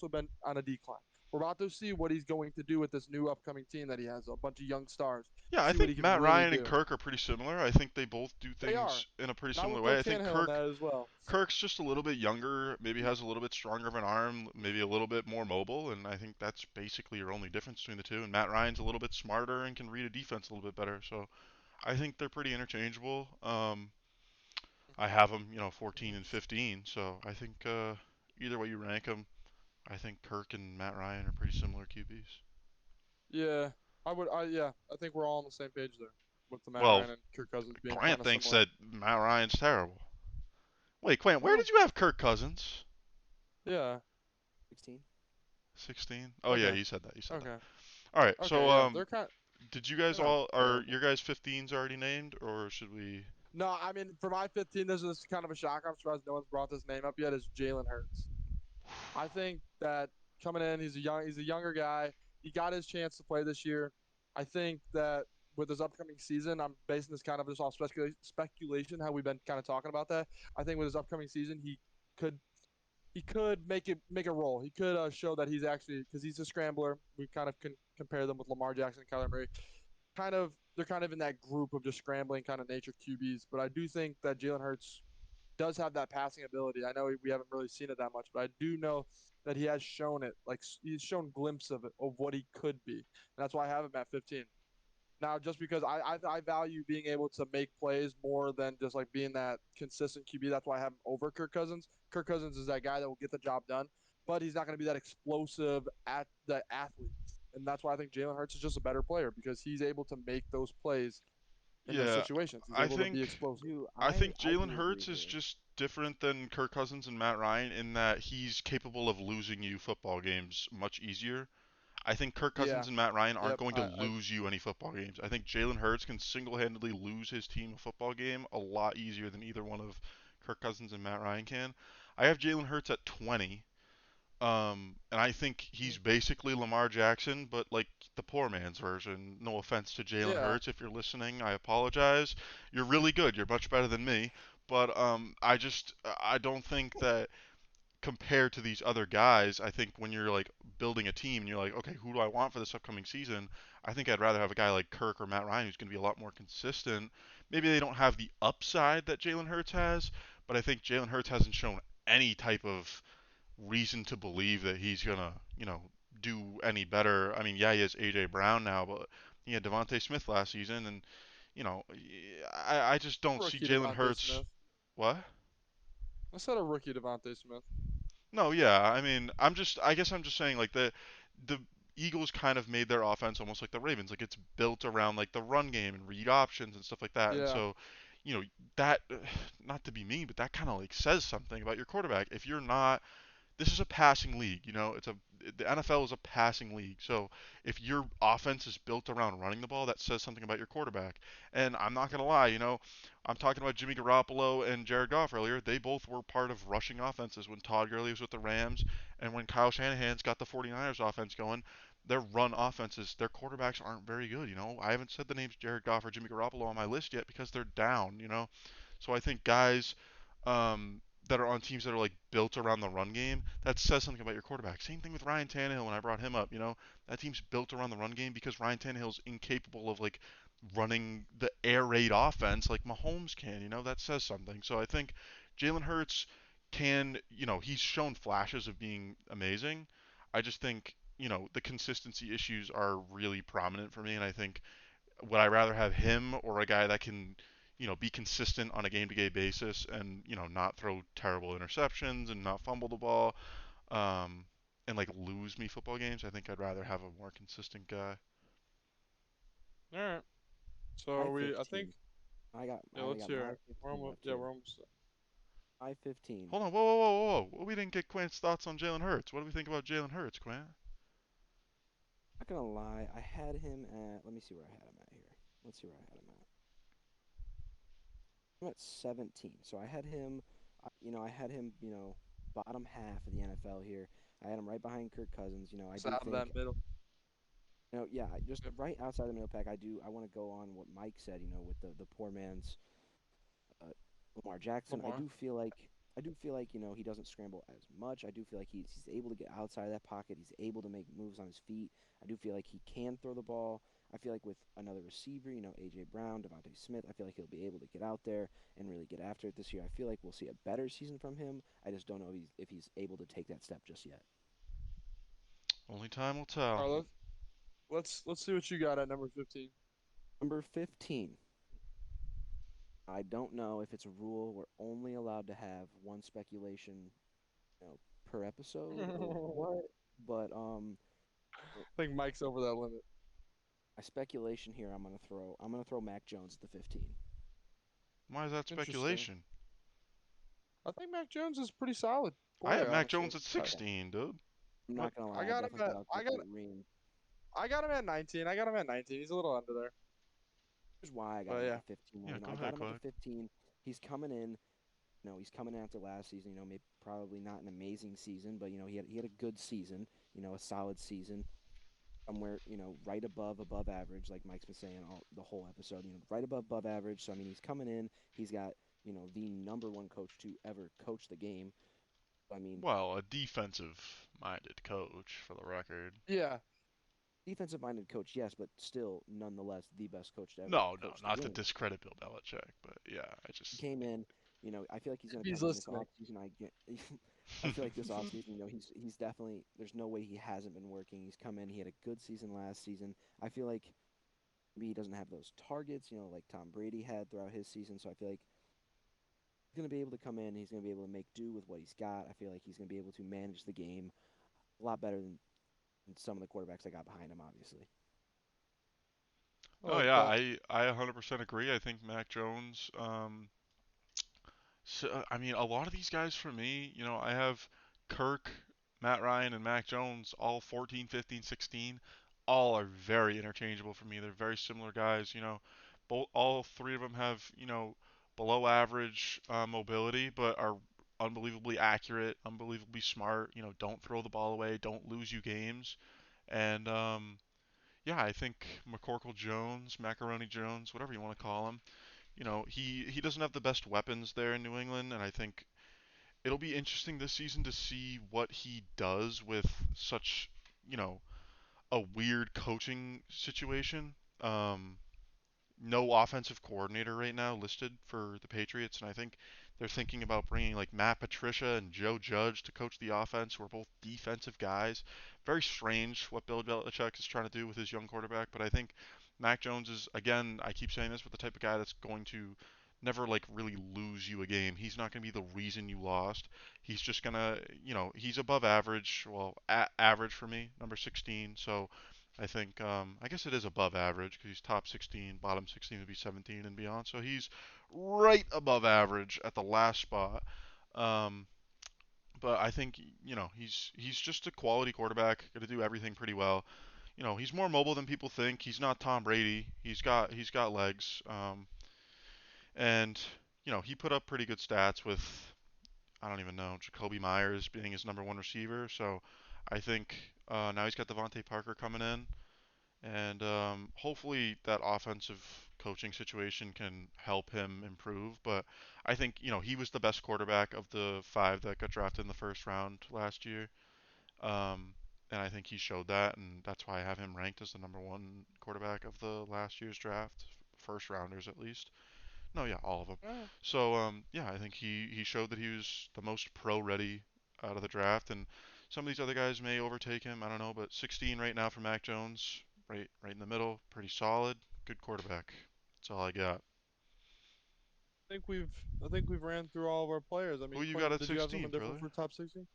been on a decline. We're about to see what he's going to do with this new upcoming team that he has, a bunch of young stars. Yeah, I See what he think can Matt really Ryan and do. Kirk are pretty similar. I think they both do They are. things in a pretty And I similar would way. put I think Tannehill in that as well. Kirk's just a little bit younger, maybe has a little bit stronger of an arm, maybe a little bit more mobile, and I think that's basically your only difference between the two. And Matt Ryan's a little bit smarter and can read a defense a little bit better. So I think they're pretty interchangeable. I have them, 14 and 15. So I think either way you rank them, I think Kirk and Matt Ryan are pretty similar QBs. Yeah, I think we're all on the same page there with the Matt Well, Ryan and Kirk Cousins being kind Quant of thinks similar. that Matt Ryan's terrible. Wait, Quant, where Well, did you have Kirk Cousins? yeah. 16. 16? Oh yeah, Okay. you said that. You said that. Okay. All right. Okay. So Yeah. They're kind. did you guys They're not all are terrible. your guys 15s already named, or should we? No, I mean for my 15, this is kind of a shock. I'm surprised no one's brought this name up yet. Is Jalen Hurts. I think that coming in, he's a younger guy. He got his chance to play this year. I think that with his upcoming season, I'm basing this kind of just off speculation. How we've been kind of talking about that. I think with his upcoming season, could he could make a role. He could show that he's actually because he's a scrambler. We kind of can compare them with Lamar Jackson and Kyler Murray. They're kind of in that group of just scrambling kind of nature QBs. But I do think that Jalen Hurts does have that passing ability. I know we haven't really seen it that much, but I do know that he has shown it. Like he's shown glimpse of it of what he could be, and that's why I have him at 15. Now, just because I value being able to make plays more than just like being that consistent QB. That's why I have him over Kirk Cousins. Kirk Cousins is that guy that will get the job done, but he's not going to be that explosive at the athlete. And that's why I think Jalen Hurts is just a better player because he's able to make those plays in those Yeah, situations. He's I able to be think explosive. Do I think I Jalen do agree Hurts is here. just different than Kirk Cousins and Matt Ryan in that he's capable of losing you football games much easier. I think Kirk Cousins Yeah. and Matt Ryan aren't Yep. going to lose you any football games. I think Jalen Hurts can single-handedly lose his team a football game a lot easier than either one of Kirk Cousins and Matt Ryan can. I have Jalen Hurts at 20. And I think he's basically Lamar Jackson, but like the poor man's version. No offense to Jalen Yeah. Hurts, if you're listening, I apologize. You're really good. You're much better than me. But I don't think that compared to these other guys, I think when you're like building a team and you're like, okay, who do I want for this upcoming season? I think I'd rather have a guy like Kirk or Matt Ryan who's going to be a lot more consistent. Maybe they don't have the upside that Jalen Hurts has, but I think Jalen Hurts hasn't shown any type of reason to believe that he's gonna, do any better. I mean, yeah, he has AJ Brown now, but he had Devontae Smith last season, and you know, I just don't see Rookie Jalen Devontae Hurts. Smith. What? I said a rookie Devontae Smith. No, yeah, I mean, I guess I'm just saying like the Eagles kind of made their offense almost like the Ravens, like it's built around like the run game and read options and stuff like that, and Yeah. so. That, not to be mean, but that kind of like says something about your quarterback. If you're not this is a passing league. The NFL is a passing league. So if your offense is built around running the ball, that says something about your quarterback. And I'm not gonna lie, I'm talking about Jimmy Garoppolo and Jared Goff earlier. They both were part of rushing offenses when Todd Gurley was with the Rams and when Kyle Shanahan's got the 49ers offense going. Their run offenses, their quarterbacks aren't very good. I haven't said the names Jared Goff or Jimmy Garoppolo on my list yet because they're down. So I think guys that are on teams that are like built around the run game, that says something about your quarterback. Same thing with Ryan Tannehill when I brought him up. That team's built around the run game because Ryan Tannehill's incapable of like running the air raid offense like Mahomes can. That says something. So I think Jalen Hurts can, he's shown flashes of being amazing. I just think, the consistency issues are really prominent for me, and I think would I rather have him or a guy that can, be consistent on a game-to-game basis and, not throw terrible interceptions and not fumble the ball, um, and like lose me football games? I think I'd rather have a more consistent guy. All right. My So I think, 15. I got yeah, I let's got hear my it. 15 left Yeah, here. we're almost. My 15. Hold on, whoa, whoa, whoa, whoa, whoa. We didn't get Quint's thoughts on Jalen Hurts. What do we think about Jalen Hurts, Quint? Not gonna lie, I had him at. Let me see where I had him at here. Let's see where I had him at. I'm at 17. So I had him. I had him. Bottom half of the NFL here. I had him right behind Kirk Cousins. I It's do out of think. that middle. Yeah, just Yep. right outside the middle pack. I want to go on what Mike said. With the poor man's uh, Lamar Jackson. Lamar. I do feel like he doesn't scramble as much. I do feel like he's able to get outside of that pocket. He's able to make moves on his feet. I do feel like he can throw the ball. I feel like with another receiver, AJ Brown, Devontae Smith, I feel like he'll be able to get out there and really get after it this year. I feel like we'll see a better season from him. I just don't know if he's able to take that step just yet. Only time will All tell. right, let's see what you got at number 15. Number 15. I don't know if it's a rule we're only allowed to have one speculation, per episode or what, but I think Mike's over that limit. my speculation here, I'm gonna throw Mac Jones at the 15. Why is that Interesting. speculation? I think Mac Jones is a pretty solid I have player, Mac honestly. Jones at 16, dude. I'm But not gonna I lie, I got him definitely at thought I was gonna put Reem. I got him at 19. I got him at 19. He's a little under there. Here's why I got But him at yeah. the 15. Yeah, go I got ahead, him go at ahead. the 15. He's coming in. He's coming in after last season. Maybe probably not an amazing season, but he had a good season. A solid season. Somewhere right above average, like Mike's been saying all the whole episode. Right above average. So I mean, he's coming in. He's got the number one coach to ever coach the game. I mean, Well, a defensive-minded coach, for the record. Yeah. defensive-minded coach, yes, but still, nonetheless, the best coach to ever No, coach the not to game. discredit Bill Belichick, but yeah, He came in. I feel like he's If going to he's come in this listening. offseason. I feel like this offseason, he's definitely. There's no way he hasn't been working. He's come in. He had a good season last season. I feel like maybe he doesn't have those targets, like Tom Brady had throughout his season. So I feel like he's going to be able to come in. He's going to be able to make do with what he's got. I feel like he's going to be able to manage the game a lot better than some of the quarterbacks I got behind him, obviously. I Oh like yeah, that. I 100% agree. I think Mac Jones. So I mean, a lot of these guys for me, I have Kirk, Matt Ryan, and Mac Jones, all 14, 15, 16. All are very interchangeable for me. They're very similar guys. All three of them have below average mobility, but are unbelievably accurate, unbelievably smart. Don't throw the ball away, don't lose you games, and yeah, I think McCorkle Jones, Macaroni Jones, whatever you want to call him, he doesn't have the best weapons there in New England, and I think it'll be interesting this season to see what he does with such, you know, a weird coaching situation. Um, no offensive coordinator right now listed for the Patriots, and I think they're thinking about bringing like Matt Patricia and Joe Judge to coach the offense, who are both defensive guys. Very strange what Bill Belichick is trying to do with his young quarterback, but I think Mac Jones is, again, I keep saying this, but the type of guy that's going to never like really lose you a game. He's not going to be the reason you lost. He's just gonna, he's above average. Well, average for me, number 16. So I think, I guess it is above average because he's top 16, bottom 16 would be 17 and beyond. So he's right above average at the last spot. Um, but I think, he's just a quality quarterback, going to do everything pretty well. He's more mobile than people think. He's not Tom Brady. He's got legs. And he put up pretty good stats with, I don't even know, Jacoby Myers being his number one receiver. So I think now he's got Devontae Parker coming in. And hopefully that offensive coaching situation can help him improve. But I think, he was the best quarterback of the five that got drafted in the first round last year. Um, and I think he showed that, and that's why I have him ranked as the number one quarterback of the last year's draft, first rounders at least. No, yeah, all of them. Yeah. So, yeah, I think he showed that he was the most pro ready out of the draft, and some of these other guys may overtake him. I don't know, but 16 right now for Mac Jones, right in the middle, pretty solid, good quarterback. That's all I got. I think we've ran through all of our players. I Who mean, you got Quentin, at did you have 16, something different Priller? for top 16?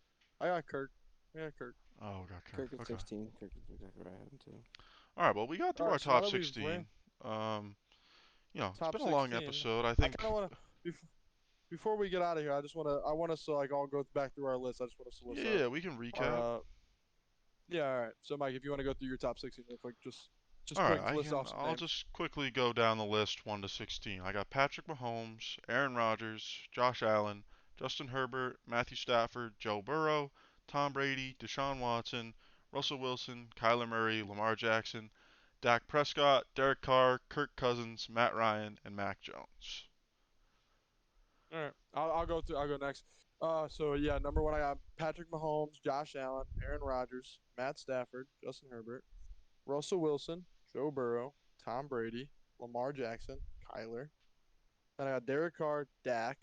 I got Kirk. I got Kirk. Oh, got Kirk. Kirk at Okay. 16. Kirk is exactly where I had him, too. All right. Well, we got All through our right, so now top that we've ran 16. Um, it's top been a long 16, episode. I I think. kind of want to before we get out of here. I want us to like all go back through our list. I just want us to list Yeah, we can our recap. yeah. All right. So Mike, if you want to go through your top 16 real quick, just All right, quick list off some I'll names. just quickly go down the list 1 to 16. I got Patrick Mahomes, Aaron Rodgers, Josh Allen, Justin Herbert, Matthew Stafford, Joe Burrow, Tom Brady, Deshaun Watson, Russell Wilson, Kyler Murray, Lamar Jackson, Dak Prescott, Derek Carr, Kirk Cousins, Matt Ryan, and Mac Jones. All right. I'll go through. I'll go next. So yeah, number one, I got Patrick Mahomes, Josh Allen, Aaron Rodgers, Matt Stafford, Justin Herbert, Russell Wilson, Joe Burrow, Tom Brady, Lamar Jackson, Kyler. Then I got Derek Carr, Dak,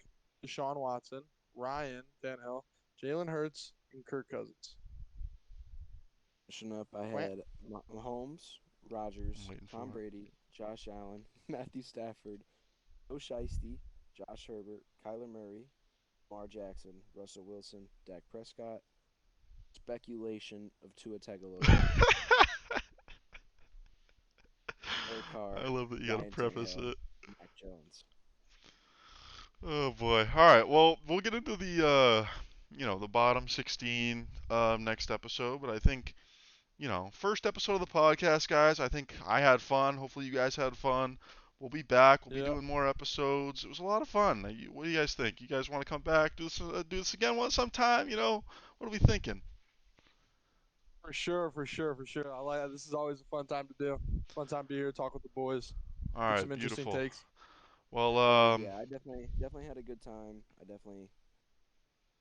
Deshaun Watson, Ryan Tannehill, Jalen Hurts, and Kirk Cousins. Finishing up, I Quant. had Mahomes, I'm Rodgers, waiting Tom for it. Brady, Josh Allen, Matthew Stafford, Joe Shiesty, Josh Herbert, Kyler Murray, Lamar Jackson, Russell Wilson, Dak Prescott. Speculation of Tua Tagovailoa, Derek I Carr, love that you gotta Ryan preface Tannehill, it. Mac Jones. Oh boy. All right. Well, we'll get into the bottom 16 next episode, but I think first episode of the podcast, guys. I think I had fun. Hopefully, you guys had fun. We'll be back. We'll be Yep. doing more episodes. It was a lot of fun. What do you guys think? You guys want to come back, do this again sometime? What are we thinking? For sure, for sure, for sure. I like this is always a fun time to do. Fun time to be here, talk with the boys, All get right, some interesting beautiful. takes. Well, It was, yeah. I definitely had a good time. I definitely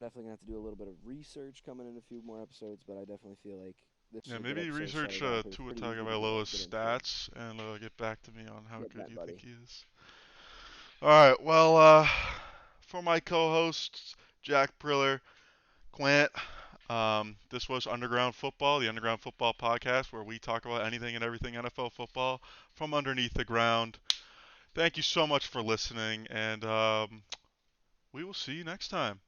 gonna have to do a little bit of research coming in a few more episodes, but I definitely feel like this yeah, was a good maybe episode to start research it off. It was Tua pretty easy to Tagovailoa's get into. stats and get back to me on how Get good that, you think buddy. he is. All right. Well, for my co-hosts, Jack Priller, Quant. This was Underground Football, the Underground Football podcast, where we talk about anything and everything NFL football from underneath the ground. Thank you so much for listening, and we will see you next time.